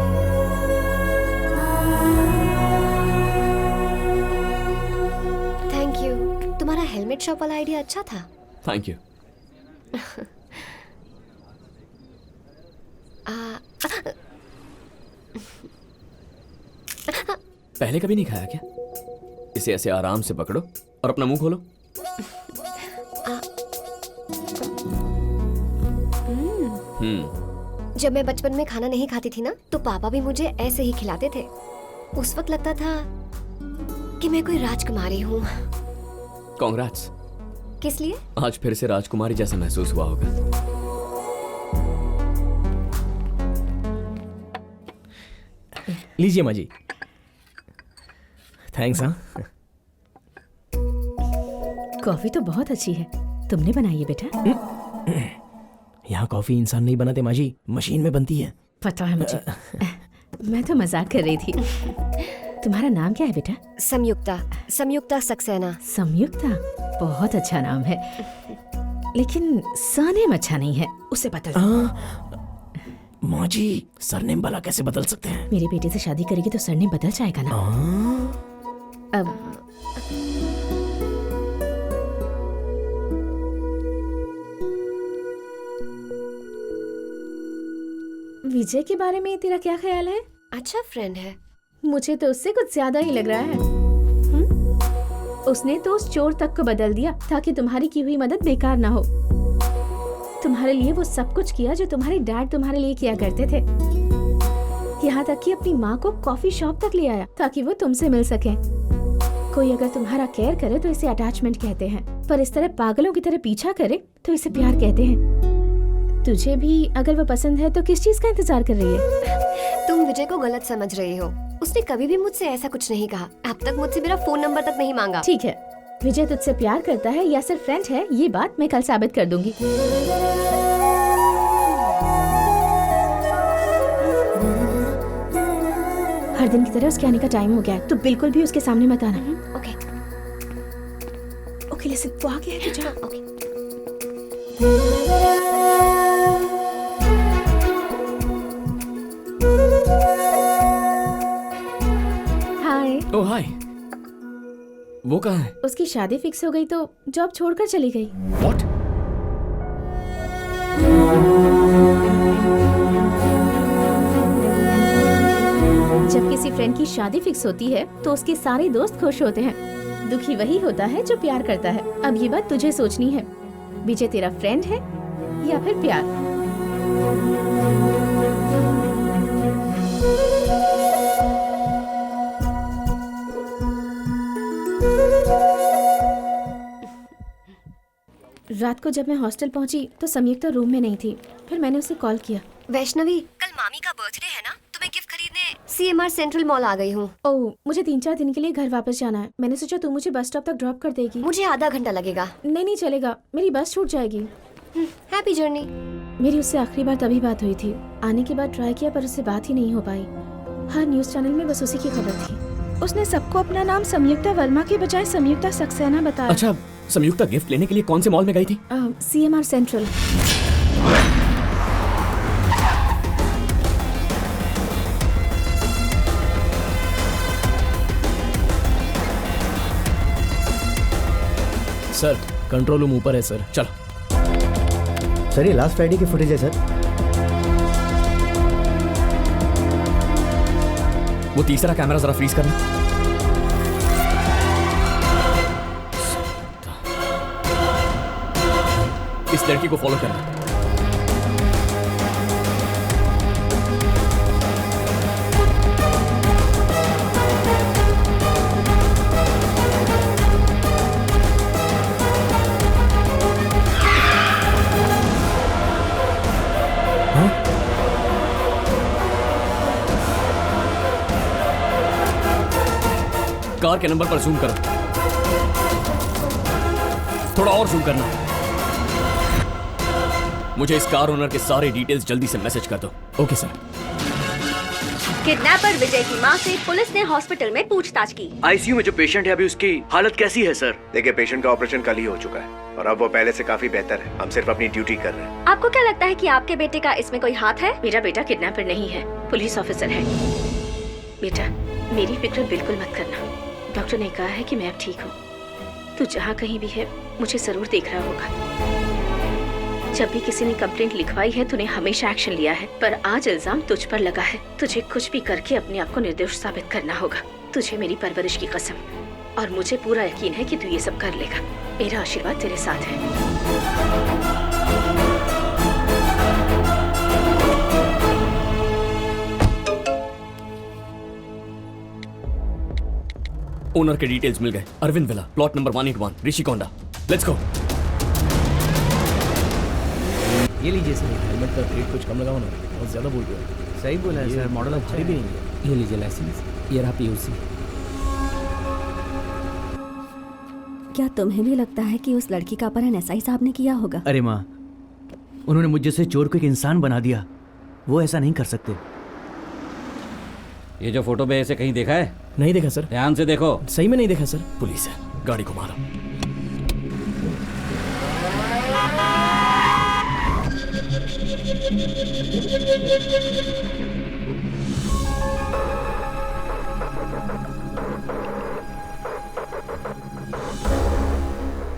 Thank you. तुम्हारा हेलमेट शॉप वाला आइडिया अच्छा था। Thank you. पहले कभी नहीं खाया क्या? इसे ऐसे आराम से पकड़ो और अपना मुंह खोलो। जब मैं बचपन में खाना नहीं खाती थी ना, तो पापा भी मुझे ऐसे ही खिलाते थे। उस वक्त लगता था कि मैं कोई राजकुमारी हूँ। कांग्रेट्स। किस लिए? आज फिर से राजकुमारी जैसा महसूस हुआ होगा। लीजिए माँ जी। थैंक्स। हाँ, कॉफी तो बहुत अच्छी है। तुमने बनाई है बेटा? यहाँ कॉफी इंसान नहीं बनाते माँ जी, मशीन में बनती है। पता है मुझे। मैं तो मजाक कर रही थी। तुम्हारा नाम क्या है बेटा? संयुक्ता। संयुक्ता सक्सेना। संयुक्ता बहुत अच्छा नाम है, लेकिन सरनेम अच्छा नहीं है, उसे बदल। माँ जी सरनेम भला कैसे बदल सकते हैं? मेरे बेटे से शादी करेगी तो सरनेम बदल जाएगा ना। अब विजय के बारे में तेरा क्या ख्याल है? अच्छा फ्रेंड है। मुझे तो उससे कुछ ज्यादा ही लग रहा है। उसने तो उस चोर तक को बदल दिया ताकि तुम्हारी की हुई मदद बेकार ना हो। तुम्हारे लिए वो सब कुछ किया जो तुम्हारे डैड तुम्हारे लिए किया करते थे। यहाँ तक कि अपनी माँ को कॉफी शॉप तक ले आया ताकि वो तुमसे मिल सके। कोई अगर तुम्हारा केयर करे तो इसे अटैचमेंट कहते हैं, पर इस तरह पागलों की तरह पीछा करे तो इसे प्यार कहते हैं। तुझे भी अगर वो पसंद है तो किस चीज का इंतजार कर रही है? तुम विजय को गलत समझ रही हो। उसने कभी भी मुझसे ऐसा कुछ नहीं कहा। अब तक मुझसे मेरा फोन नंबर तक नहीं मांगा। ठीक है, विजय तुझसे प्यार करता है या सिर्फ फ्रेंड है, ये बात मैं कल साबित कर दूंगी। हर दिन की तरह उसके आने का टाइम हो गया है, तो बिल्कुल भी उसके सामने मत आना। ओके ओके लिसन, वो आ गया है तुझे। ओके। हाय। ओह हाय। वो कहाँ है? उसकी शादी फिक्स हो गई तो जॉब छोड़कर चली गई। What? जब किसी फ्रेंड की शादी फिक्स होती है तो उसके सारे दोस्त खुश होते हैं। दुखी वही होता है जो प्यार करता है। अब ये बात तुझे सोचनी है, विजय तेरा फ्रेंड है या फिर प्यार? रात को जब मैं हॉस्टल पहुंची तो संयुक्ता रूम में नहीं थी। फिर मैंने उसे कॉल किया। वैष्णवी, कल मामी का बर्थडे है ना, तो मैं गिफ्ट खरीदने CMR सेंट्रल मॉल आ गई हूँ। ओह, मुझे 3-4 दिन के लिए घर वापस जाना है। मैंने सोचा तू मुझे बस स्टॉप तक ड्रॉप कर देगी। मुझे आधा घंटा लगेगा। नहीं चलेगा, मेरी बस छूट जाएगी। Happy journey. मेरी उससे आखिरी बार तभी बात हुई थी। आने के बाद ट्राई किया पर उससे बात ही नहीं हो पाई। हर न्यूज चैनल में बस उसी की खबर थी। उसने सबको अपना नाम संयुक्ता वर्मा के बजाय संयुक्ता सक्सेना बताया। अच्छा, संयुक्ता गिफ्ट लेने के लिए कौन से मॉल में गई थी? CMR central. Sir control room ऊपर है सर। चलो सर ये लास्ट फ्राइडे की फुटेज है सर। वो तीसरा कैमरा जरा फ्रीज करना। इस लड़की को फॉलो करना। कार के नंबर पर जूम करो, थोड़ा और जूम करना। मुझे इस कार ओनर के सारे डिटेल्स जल्दी से मैसेज कर दो। Okay sir. किडनैपर विजय की मां से पुलिस ने हॉस्पिटल में पूछताछ की। आईसीयू में जो पेशेंट है अभी उसकी हालत कैसी है सर? देखिए पेशेंट का ऑपरेशन कल ही हो चुका है और अब वो पहले से काफी बेहतर है। हम सिर्फ अपनी ड्यूटी कर रहे हैं। आपको क्या लगता है कि आपके बेटे का इसमें कोई हाथ है? मेरा बेटा किडनैपर नहीं है, पुलिस ऑफिसर है। बेटा मेरी फिक्र बिल्कुल मत करना। डॉक्टर ने कहा है कि मैं अब ठीक हूँ। तू जहाँ कहीं भी है मुझे जरूर देख रहा होगा। जब भी किसी ने कंप्लेंट लिखवाई है तूने हमेशा एक्शन लिया है, पर आज इल्जाम तुझ पर लगा है। तुझे कुछ भी करके अपने आप को निर्दोष साबित करना होगा। तुझे मेरी परवरिश की कसम, और मुझे पूरा यकीन है कि तू ये सब कर लेगा। मेरा आशीर्वाद तेरे साथ है। ओनर के डिटेल्स मिल गए। Arvind villa, plot number 181, Rishikonda. Let's go. ये लीजिए सर, हेलमेट का रेट कुछ कम लगाओ ना, बहुत ज्यादा बोल रहे हो। सही बोला है सर, मॉडल अच्छा भी नहीं। ये लीजिए लाइसेंस, ये रहा पीयूसी। क्या तुम्हें भी लगता है कि उस लड़की का अपहरण एसआई साहब ने किया होगा? अरे माँ, उन्होंने मुझे से चोर को एक इंसान बना दिया। वो ऐसा नहीं कर सकते। ये जो फोटो पे ऐसे कहीं देखा है? नहीं देखा सर। ध्यान से देखो। सही में नहीं देखा सर। पुलिस है, गाड़ी को मारो।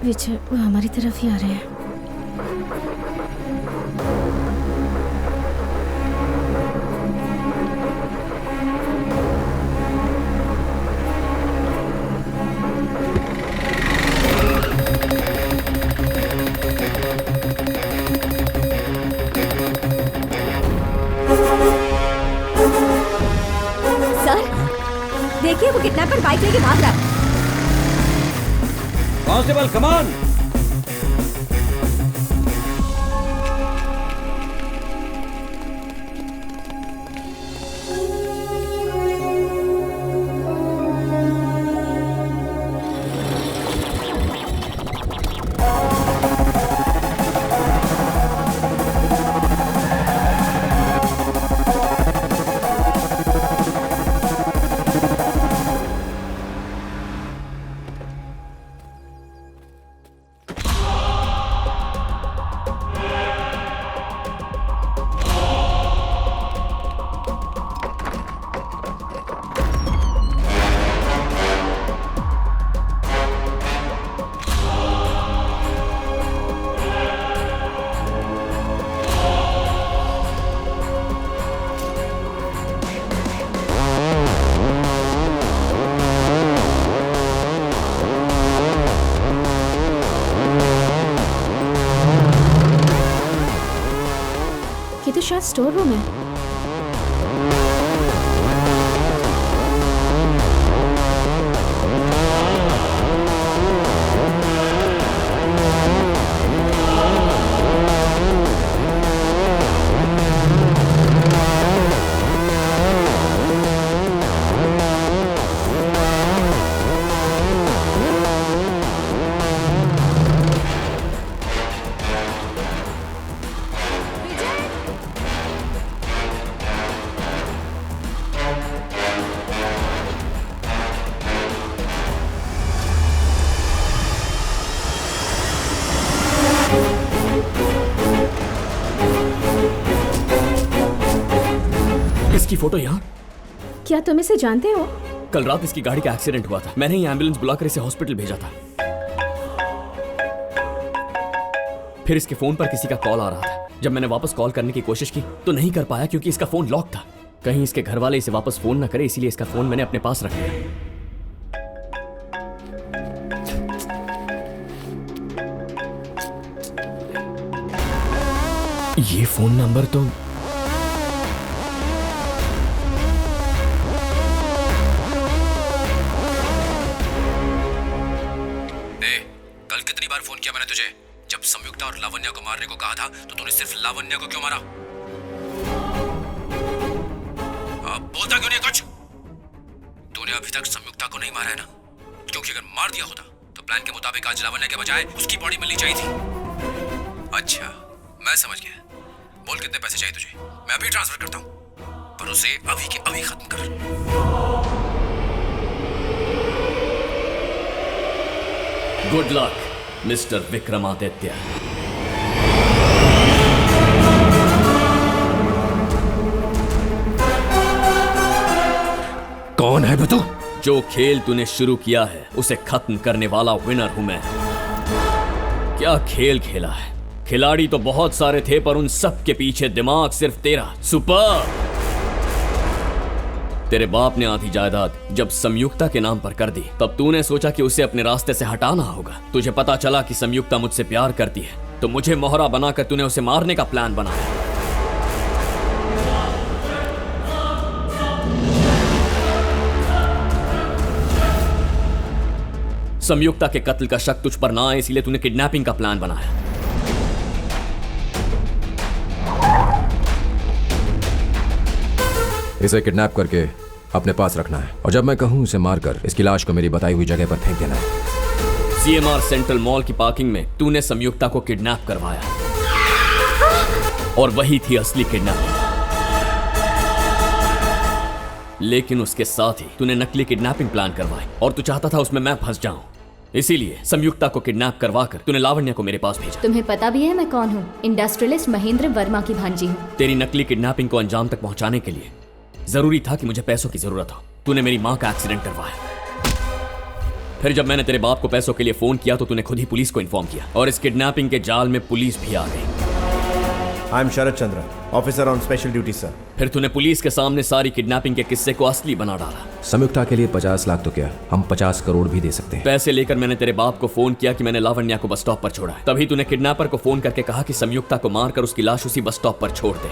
विजय वो हमारी तरफ ही आ रहे हैं। देखिए वो किडनैपर बाइक लेके भाग रहा है। Constable come on. शायद स्टोर रूम है। इसकी फोटो यहाँ? क्या तुम इसे जानते हो? कल रात इसकी गाड़ी का एक्सीडेंट हुआ था। मैंने ही एम्बुलेंस बुलाकर इसे हॉस्पिटल भेजा था। फिर इसके फोन पर किसी का कॉल आ रहा था। जब मैंने वापस कॉल करने की कोशिश की तो नहीं कर पाया क्योंकि इसका फोन लॉक था। कहीं इसके घर वाले इसे वापस फोन ना करे, इसीलिए इसका फोन मैंने अपने पास रख लिया। ये फोन नंबर तो कल कितनी बार फोन किया मैंने तुझे? जब संयुक्ता और लावण्या को मारने को कहा था तो तूने सिर्फ लावण्या को क्यों मारा? अब बोलता क्यों नहीं कुछ? तूने अभी तक संयुक्ता को नहीं मारा है ना? क्योंकि अगर मार दिया होता तो प्लान के मुताबिक आज लावण्या के बजाय उसकी बॉडी मिलनी चाहिए थी। अच्छा, मैं समझ गया। बोल कितने पैसे चाहिए तुझे? मैं अभी ट्रांसफर करता हूँ, पर उसे अभी के अभी खत्म कर। Good luck mister Vikramaditya. कौन है तू? जो खेल तूने शुरू किया है उसे खत्म करने वाला विनर हूं मैं। क्या खेल खेला है? खिलाड़ी तो बहुत सारे थे पर उन सब के पीछे दिमाग सिर्फ तेरा। सुपर! तेरे बाप ने आधी जायदाद जब संयुक्ता के नाम पर कर दी तब तूने सोचा कि उसे अपने रास्ते से हटाना होगा। तुझे पता चला कि संयुक्ता मुझसे प्यार करती है तो मुझे मोहरा बनाकर तूने उसे मारने का प्लान बनाया। संयुक्ता के कत्ल का शक तुझ पर ना आए इसीलिए तूने किडनैपिंग का प्लान बनाया। इसे किडनैप करके अपने पास रखना है और जब मैं कहूं उसे मारकर इसकी लाश को मेरी बताई हुई जगह पर फेंक देना है। सीएमआर सेंट्रल मॉल की पार्किंग में तूने संयुक्ता को किडनैप करवाया और वही थी असली किडनैपिंग। लेकिन उसके साथ ही तूने नकली किडनैपिंग प्लान करवाई और तू चाहता था उसमें मैं फंस जाऊं। इसीलिए संयुक्ता को किडनैप करवाकर तूने लावण्या को मेरे पास भेजा। तुम्हें पता भी है मैं कौन हूँ? इंडस्ट्रियलिस्ट महेंद्र वर्मा की भांजी हूँ। तेरी नकली किडनैपिंग को अंजाम तक पहुंचाने के लिए जरूरी था कि मुझे पैसों की जरूरत हो। तूने मेरी मां का एक्सीडेंट करवाया। फिर जब मैंने तेरे बाप को पैसों के लिए फोन किया तो तूने खुद ही पुलिस को इन्फॉर्म किया और इस किडनैपिंग के जाल में पुलिस भी आ गई। I am Sharad Chandra, officer on special duty sir. फिर तूने पुलिस के सामने सारी किडनैपिंग के किस्से को असली बना डाला। संयुक्ता के लिए 50 लाख तो क्या, हम 50 करोड़ भी दे सकते हैं। पैसे लेकर मैंने तेरे बाप को फोन किया कि मैंने लावण्या को बस स्टॉप पर छोड़ा है। तभी तूने किडनैपर को फोन करके कहा कि संयुक्ता को मारकर उसकी लाश उसी बस स्टॉप पर छोड़ दे।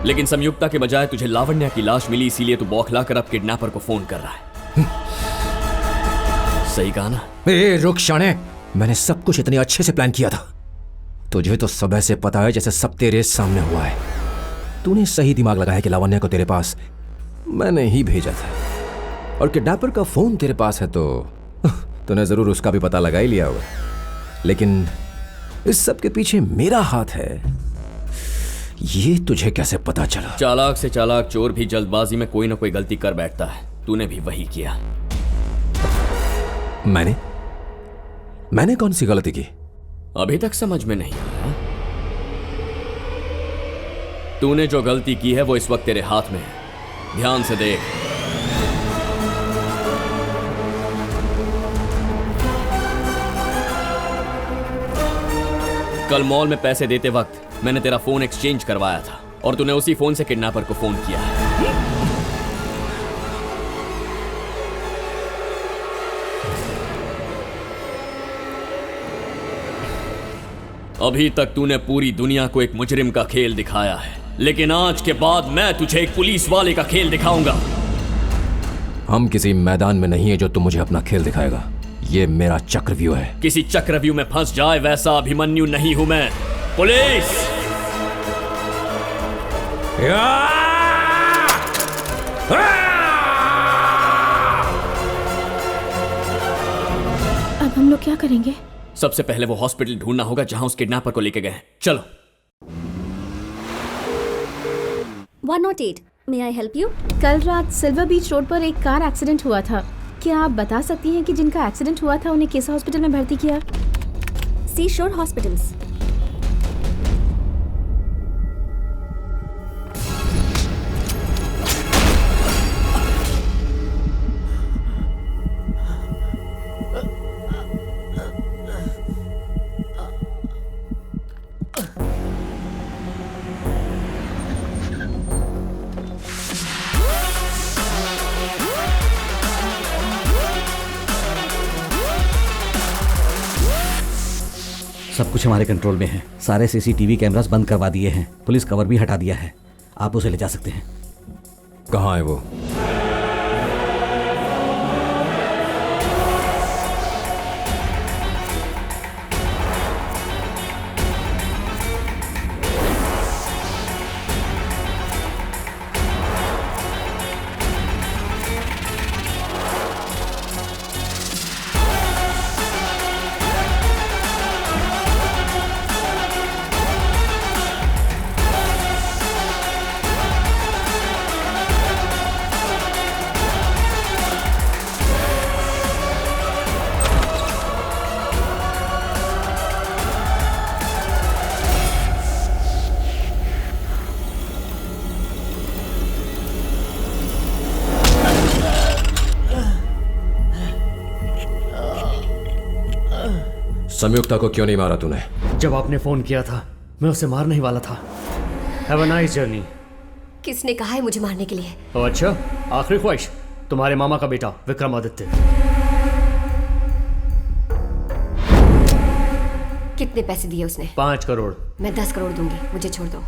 लेकिन संयुक्ता के बजाय तुझे लावण्या की लाश मिली, इसीलिए तू बौखलाकर अब किडनैपर को फोन कर रहा है। सही कहा ना? रुक शाने, मैंने सब कुछ इतने अच्छे से प्लान किया था। तुझे तो सब ऐसे पता है जैसे सब तेरे सामने हुआ है। तूने सही दिमाग लगाया कि लावण्या को तेरे पास मैंने ही भेजा था और किडनैपर का फोन तेरे पास है तो तूने जरूर उसका भी पता लगा ही लिया होगा। लेकिन इस सब के पीछे मेरा हाथ है, ये तुझे कैसे पता चला? चालाक से चालाक चोर भी जल्दबाजी में कोई ना कोई गलती कर बैठता है। तूने भी वही किया। मैंने कौन सी गलती की? अभी तक समझ में नहीं आया। तूने जो गलती की है वो इस वक्त तेरे हाथ में है। ध्यान से देख। कल मॉल में पैसे देते वक्त मैंने तेरा फोन एक्सचेंज करवाया था और तूने उसी फोन से किडनैपर को फोन किया है। अभी तक तूने पूरी दुनिया को एक मुजरिम का खेल दिखाया है, लेकिन आज के बाद मैं तुझे एक पुलिस वाले का खेल दिखाऊंगा। हम किसी मैदान में नहीं है जो तू मुझे अपना खेल दिखाएगा। ये मेरा चक्रव्यूह है। किसी चक्रव्यूह में फंस जाए वैसा अभिमन्यु नहीं हूं मैं। पुलिस! अब हम लोग क्या करेंगे? सबसे पहले वो हॉस्पिटल ढूंढना होगा जहां उस किडनैपर को लेके गए। चलो। 108, may I help you? कल रात सिल्वर बीच रोड पर एक कार एक्सीडेंट हुआ था। क्या आप बता सकती हैं कि जिनका एक्सीडेंट हुआ था उन्हें किस हॉस्पिटल में भर्ती किया? सी शोर हॉस्पिटल्स। सब कुछ हमारे कंट्रोल में है। सारे सीसीटीवी कैमरास बंद करवा दिए हैं, पुलिस कवर भी हटा दिया है। आप उसे ले जा सकते हैं। कहाँ है वो? संयुक्ता को क्यों नहीं मारा तूने? जब आपने फोन किया था मैं उसे मारने ही वाला था। Have a nice journey. किसने कहा है मुझे मारने के लिए? ओ अच्छा, आखिरी ख्वाहिश तुम्हारे मामा का बेटा विक्रमादित्य। कितने पैसे दिए उसने? 5 करोड़। मैं 10 करोड़ दूंगी, मुझे छोड़ दो।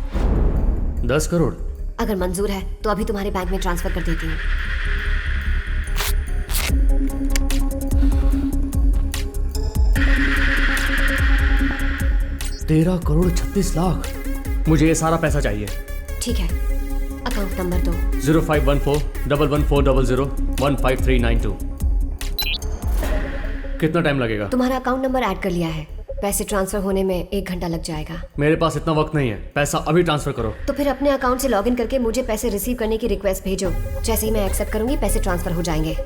10 करोड़? अगर मंजूर है तो अभी तुम्हारे बैंक में ट्रांसफर कर देती हूँ। 13 करोड़ 36 लाख। मुझे ये सारा पैसा चाहिए। ठीक है, अकाउंट नंबर दो। 05141140153992। कितना टाइम लगेगा? तुम्हारा अकाउंट नंबर ऐड कर लिया है, पैसे ट्रांसफर होने में 1 घंटा लग जाएगा। मेरे पास इतना वक्त नहीं है, पैसा अभी ट्रांसफर करो। तो फिर अपने अकाउंट से लॉगिन करके मुझे पैसे रिसीव करने की रिक्वेस्ट भेजो। जैसे ही मैं एक्सेप्ट करूंगी पैसे ट्रांसफर हो जाएंगे।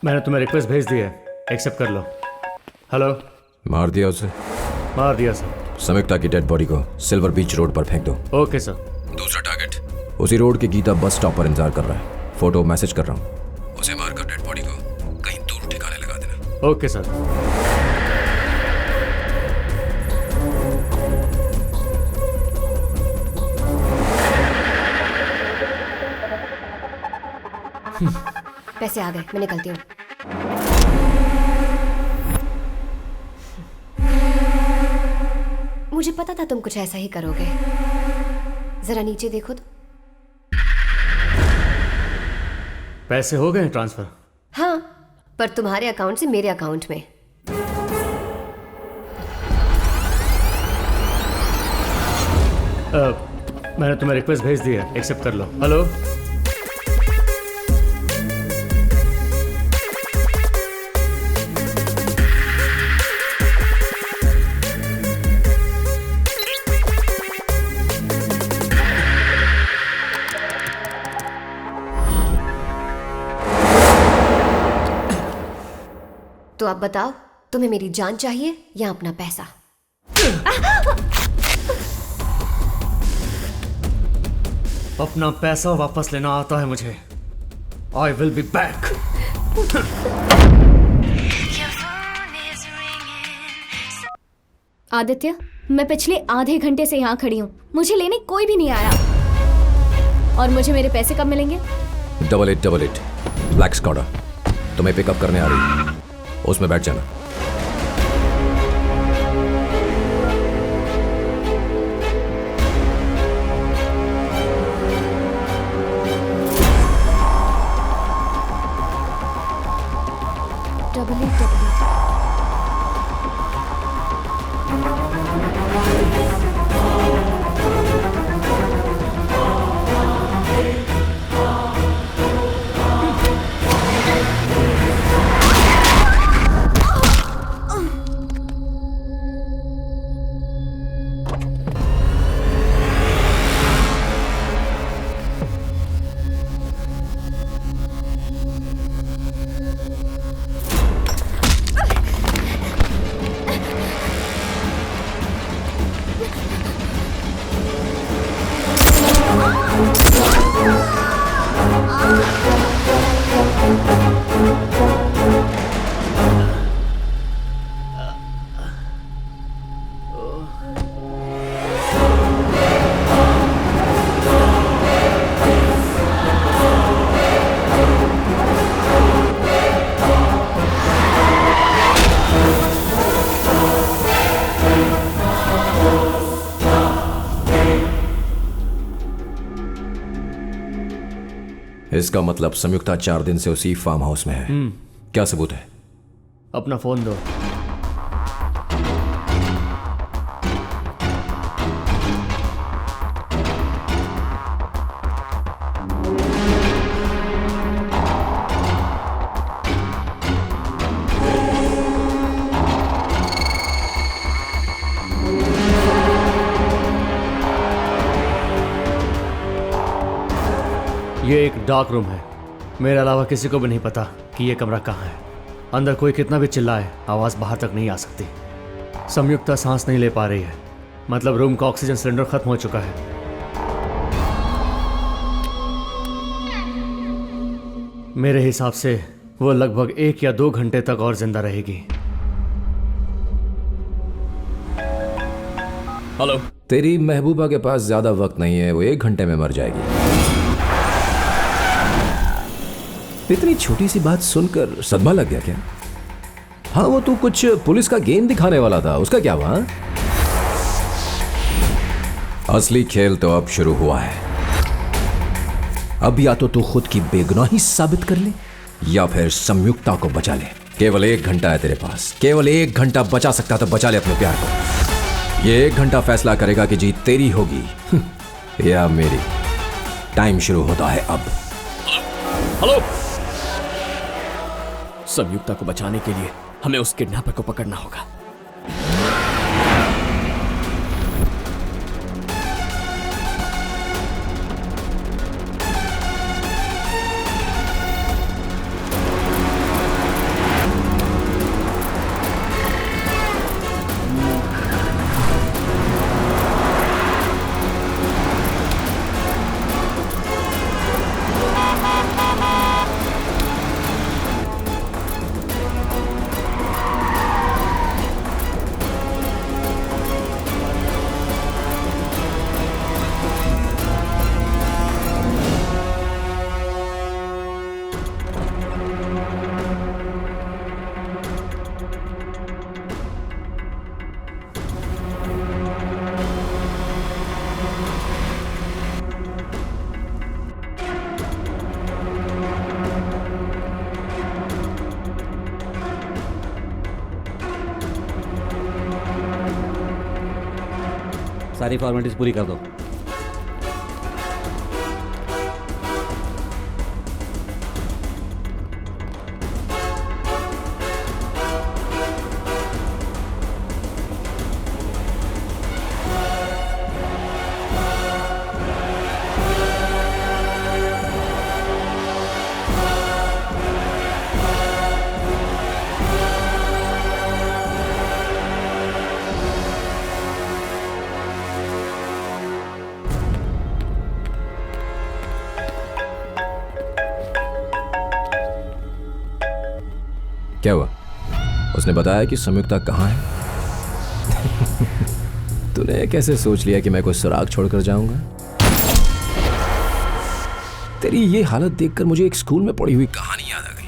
मैंने तुम्हें रिक्वेस्ट भेज दी है, एक्सेप्ट कर लो। हेलो। मार दिया उसे? मार दिया सर। संयुक्ता की डेड बॉडी को सिल्वर बीच रोड पर फेंक दो। Okay sir. दूसरा टारगेट उसी रोड के गीता बस स्टॉप पर इंतजार कर रहा है। फोटो मैसेज कर रहा हूँ, उसे मारकर डेड बॉडी को कहीं दूर ठिकाने लगा देना। Okay sir. पैसे आ गए, मैं निकलती हूँ। मुझे पता था तुम कुछ ऐसा ही करोगे। जरा नीचे देखो तो। पैसे हो गए ट्रांसफर? हाँ, पर तुम्हारे अकाउंट से मेरे अकाउंट में। मैंने तुम्हें रिक्वेस्ट भेज दी है, एक्सेप्ट कर लो। हेलो। तो अब बताओ, तुम्हें मेरी जान चाहिए या अपना पैसा? अपना पैसा वापस लेना आता है मुझे। I will be back. Aditya, मैं पिछले आधे घंटे से यहाँ खड़ी हूँ, मुझे लेने कोई भी नहीं आया। और मुझे मेरे पैसे कब मिलेंगे? 8888 ब्लैक स्कॉडा तुम्हें पिकअप करने आ रही है, उसमें बैठ जाना। इसका मतलब संयुक्ता 4 दिन से उसी फार्म हाउस में है। क्या सबूत है? अपना फोन दो। ये एक डार्क रूम है। मेरे अलावा किसी को भी नहीं पता कि ये कमरा कहाँ है। अंदर कोई कितना भी चिल्लाए आवाज़ बाहर तक नहीं आ सकती। संयुक्ता सांस नहीं ले पा रही है, मतलब रूम का ऑक्सीजन सिलेंडर खत्म हो चुका है। मेरे हिसाब से वो लगभग 1 या 2 घंटे तक और जिंदा रहेगी। हेलो। तेरी महबूबा के पास ज्यादा वक्त नहीं है, वो 1 घंटे में मर जाएगी। इतनी छोटी सी बात सुनकर सदमा लग गया क्या? हाँ, वो तू कुछ पुलिस का गेम दिखाने वाला था, उसका क्या हुआ? असली खेल तो अब शुरू हुआ है। अब या तो तू खुद की बेगुनाही साबित कर ले या फिर संयुक्ता को बचा ले। केवल 1 घंटा है तेरे पास, केवल 1 घंटा बचा सकता तो बचा ले अपने प्यार को। ये 1 घंटा फैसला करेगा कि जीत तेरी होगी या मेरी। टाइम शुरू होता है अब। हेलो। संयुक्ता को बचाने के लिए हमें उस किडनैपर को पकड़ना होगा। सारी फॉर्मेलिटीज पूरी कर दो। क्या हुआ? उसने बताया कि संयुक्ता कहाँ है? तूने कैसे सोच लिया कि मैं कोई सुराग छोड़कर जाऊंगा? तेरी ये हालत देखकर मुझे एक स्कूल में पढ़ी हुई कहानी याद आ गई।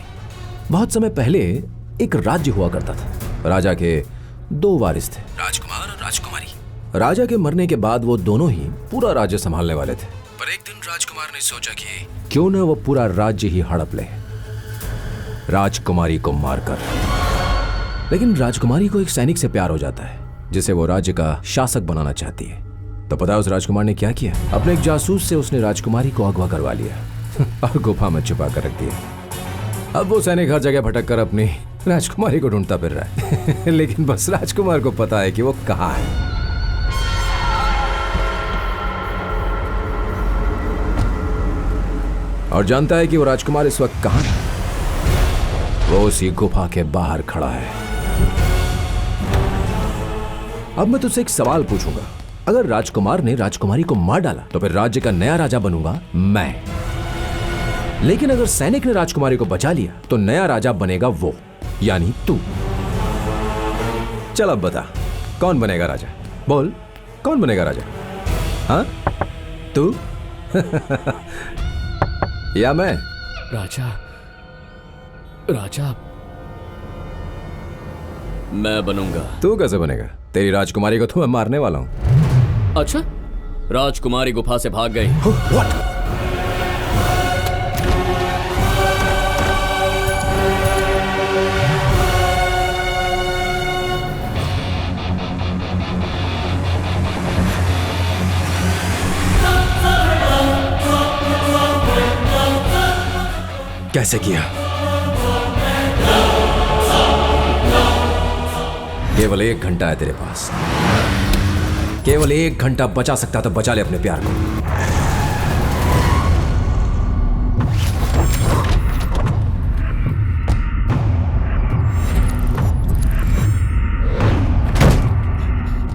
बहुत समय पहले एक राज्य हुआ करता था। राजा के 2 वारिस थे, राजकुमार और राजकुमारी। राजा के मरने के बाद वो दोनों ही पूरा राज्य संभालने वाले थे। पर एक दिन राजकुमार ने सोचा कि क्यों न वो पूरा राज्य ही हड़प ले, राजकुमारी को मारकर। लेकिन राजकुमारी को एक सैनिक से प्यार हो जाता है जिसे वो राज्य का शासक बनाना चाहती है। तो पता है उस राजकुमार ने क्या किया? अपने एक जासूस से उसने राजकुमारी को अगवा करवा लिया और गुफा में छुपा कर रख दिया। अब वो सैनिक हर जगह भटक कर अपनी राजकुमारी को ढूंढता फिर रहा है लेकिन बस राजकुमार को पता है कि वो कहाँ है। और जानता है कि वो राजकुमार इस वक्त कहाँ है। वो उसी गुफा के बाहर खड़ा है। अब मैं तुझसे एक सवाल पूछूंगा। अगर राजकुमार ने राजकुमारी को मार डाला तो फिर राज्य का नया राजा बनूंगा मैं। लेकिन अगर सैनिक ने राजकुमारी को बचा लिया तो नया राजा बनेगा वो, यानी तू। चल अब बता, कौन बनेगा राजा? बोल, कौन बनेगा राजा? हाँ, तू या मैं? राजा, राजा मैं बनूंगा। तू कैसे बनेगा? तेरी राजकुमारी को तो मैं मारने वाला हूं। अच्छा, राजकुमारी गुफा से भाग गई। What? कैसे किया? केवल 1 घंटा है तेरे पास। केवल 1 घंटा बचा सकता तो बचा ले अपने प्यार को।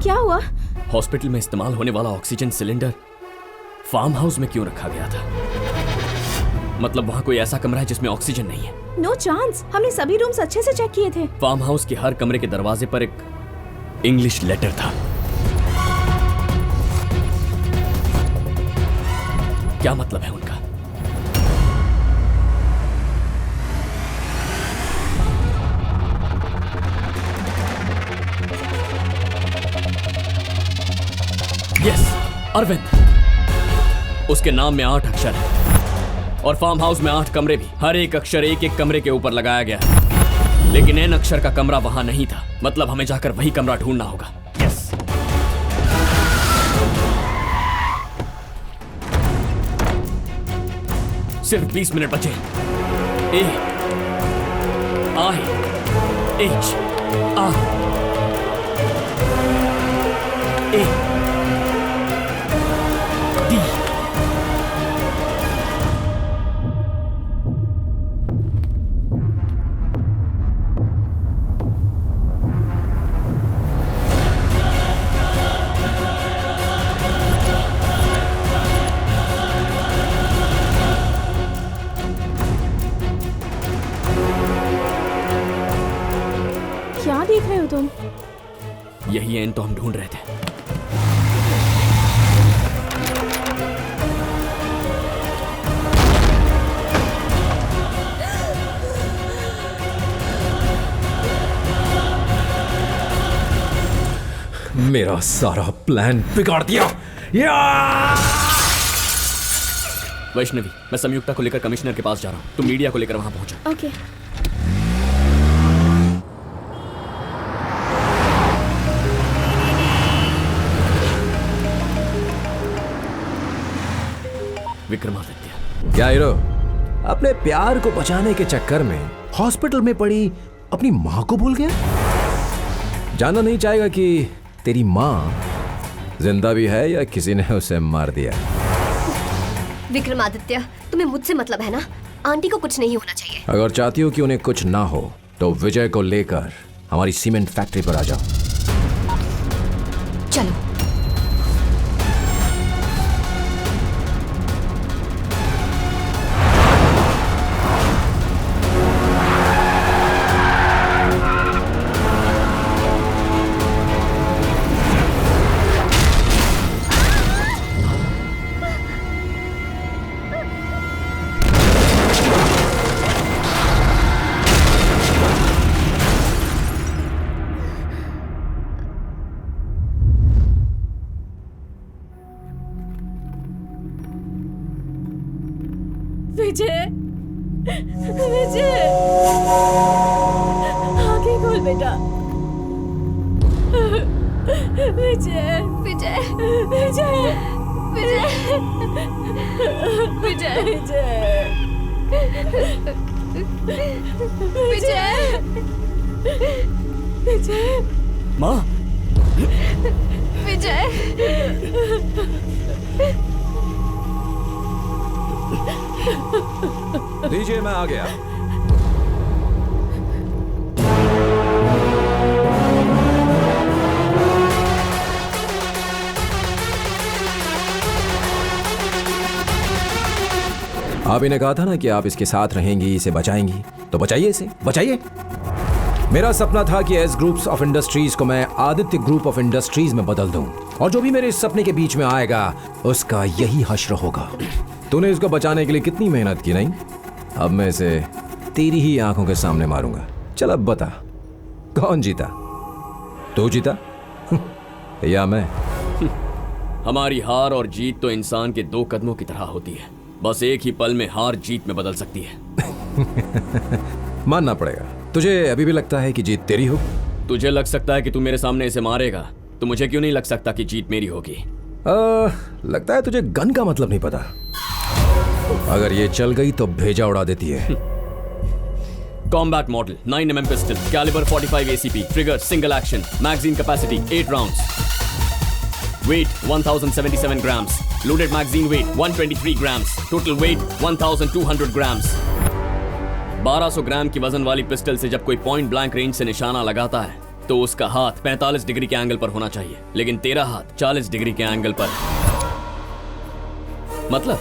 क्या हुआ? हॉस्पिटल में इस्तेमाल होने वाला ऑक्सीजन सिलेंडर फार्म हाउस में क्यों रखा गया था? मतलब वहां कोई ऐसा कमरा है जिसमें ऑक्सीजन नहीं है? No chance. हमने सभी रूम्स अच्छे से चेक किए थे। फार्म हाउस के हर कमरे के दरवाजे पर एक इंग्लिश लेटर था। क्या मतलब है उनका? यस, अरविंद। उसके नाम में 8 अक्षर है और फार्म हाउस में 8 कमरे भी। हर एक अक्षर एक एक कमरे के ऊपर लगाया गया है, लेकिन एन अक्षर का कमरा वहां नहीं था। मतलब हमें जाकर वही कमरा ढूंढना होगा। यस। सिर्फ 20 मिनट बचे। A I H R A D. क्या देख रहे हो तुम? यही एन तो हम ढूंढ रहे थे। मेरा सारा प्लान बिगाड़ दिया। वैष्णवी, मैं संयुक्ता को लेकर कमिश्नर के पास जा रहा हूँ। तुम मीडिया को लेकर वहां पहुंचो। ओके। विक्रमादित्य। क्या हीरो, अपने प्यार को बचाने के चक्कर में हॉस्पिटल में पड़ी अपनी मां को भूल गया? जानना नहीं चाहेगा कि तेरी मां जिंदा भी है या किसी ने उसे मार दिया? विक्रमादित्य, तुम्हें मुझसे मतलब है ना? आंटी को कुछ नहीं होना चाहिए। अगर चाहती हो कि उन्हें कुछ ना हो तो विजय को लेकर हमारी सीमेंट फैक्ट्री पर आ जाओ। चलो। विजय, विजय, आगे खोल बेटा। विजय, विजय, विजय, विजय, विजय, विजय, विजय, विजय। माँ। विजय। लीजिए, मैं आ गया। आप इन्हें कहा था ना कि आप इसके साथ रहेंगी, इसे बचाएंगी, तो बचाइए इसे, बचाइए। मेरा सपना था कि एस ग्रुप्स ऑफ इंडस्ट्रीज को मैं आदित्य ग्रुप ऑफ इंडस्ट्रीज में बदल दूं, और जो भी मेरे इस सपने के बीच में आएगा उसका यही हश्र होगा। तूने इसको बचाने के लिए कितनी मेहनत की, नहीं? अब मैं इसे तेरी ही आंखों के सामने मारूंगा। चल अब बता, कौन जीता? तू जीता या मैं? हमारी हार और जीत तो इंसान के 2 कदमों की तरह होती है। बस एक ही पल में हार जीत में बदल सकती है। मानना पड़ेगा। तुझे अभी भी लगता है कि जीत तेरी हो? तुझे लग सकता है कि तू मेरे सामने इसे मारेगा, तो मुझे क्यों नहीं लग सकता कि जीत मेरी होगी? लगता है तुझे गन का मतलब नहीं पता। अगर ये चल गई तो भेजा उड़ा देती है, Combat model, 9mm pistol, caliber 45 ACP, trigger single action, magazine capacity 8 rounds. Weight 1077 grams, loaded magazine weight 123 grams, total weight 1200 grams. 1200 ग्राम की वजन वाली पिस्टल से जब कोई पॉइंट ब्लैंक रेंज से निशाना लगाता है तो उसका हाथ 45 डिग्री के एंगल पर होना चाहिए, लेकिन तेरा हाथ 40 डिग्री के एंगल पर। मतलब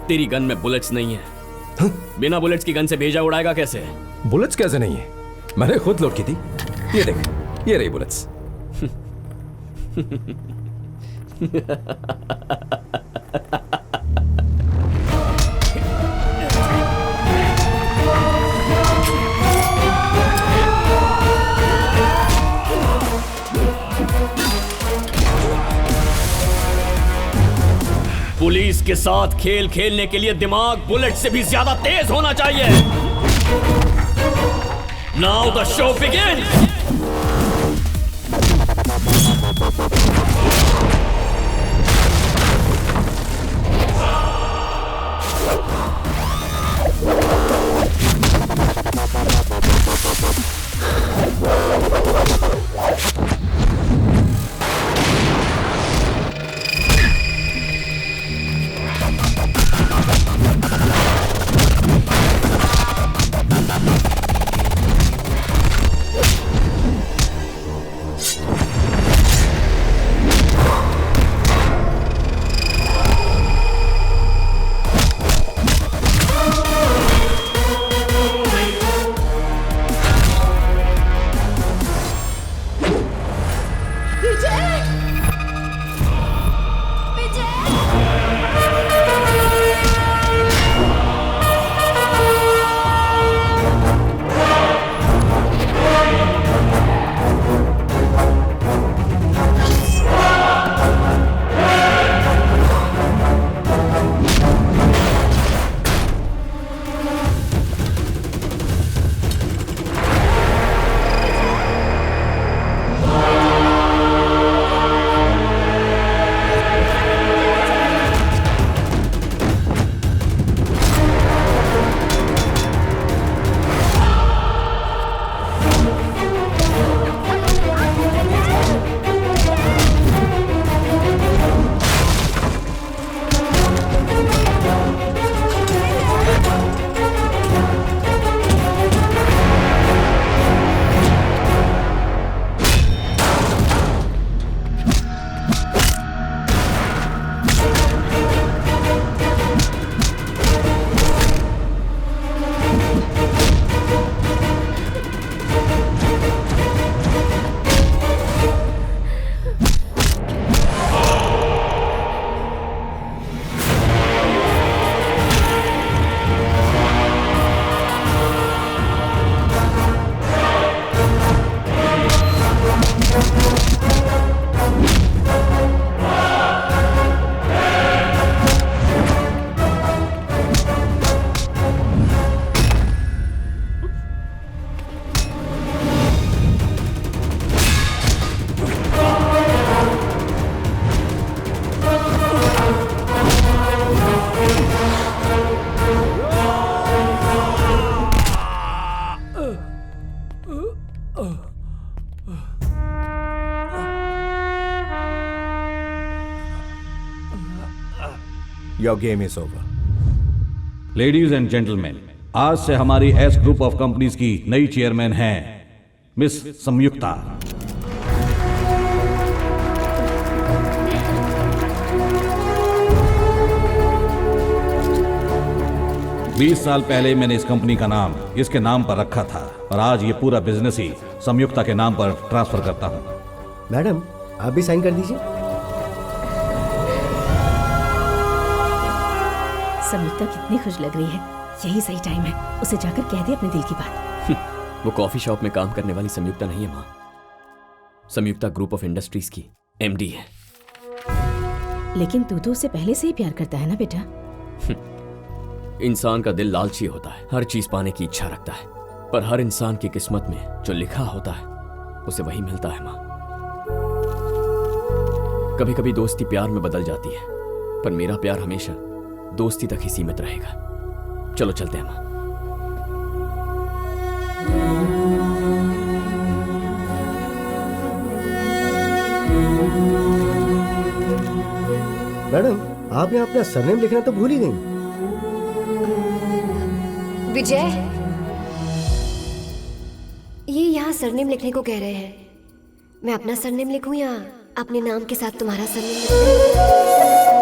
तेरी गन में बुलेट्स नहीं है। बिना बुलेट्स की गन से भेजा उड़ाएगा कैसे? बुलेट्स कैसे नहीं है? मैंने खुद लोड की थी। ये देख, ये रही बुलेट्स। पुलिस के साथ खेल खेलने के लिए दिमाग बुलेट से भी ज्यादा तेज होना चाहिए। Now the show begin. Your game is over. Ladies and gentleman, आज से हमारी एस ग्रुप ऑफ कंपनीज की नई चेयरमैन हैं मिस संयुक्ता। बीस साल पहले मैंने इस कंपनी का नाम इसके नाम पर रखा था और आज ये पूरा बिजनेस ही संयुक्ता के नाम पर ट्रांसफर करता हूं। मैडम, आप भी साइन कर दीजिए। संयुक्ता कितनी खुश लग रही है। यही सही टाइम है, उसे जाकर कह दे अपने दिल की बात। वो कॉफी शॉप में काम करने वाली संयुक्ता नहीं है माँ। संयुक्ता ग्रुप ऑफ इंडस्ट्रीज की एमडी है। लेकिन तू तो उसे पहले से ही प्यार करता है ना बेटा। इंसान का दिल लालची होता है, हर चीज पाने की इच्छा रखता है, पर हर इंसान की किस्मत में जो लिखा होता है उसे वही मिलता है माँ। कभी कभी दोस्ती प्यार में बदल जाती है, पर मेरा प्यार हमेशा दोस्ती तक ही सीमित रहेगा। चलो चलते हैं माँ। आप यहाँ अपना सरनेम लिखना तो भूल ही गई। विजय, ये यहाँ सरनेम लिखने को कह रहे हैं। मैं अपना सरनेम लिखूं या अपने नाम के साथ तुम्हारा सरनेम लिखूं?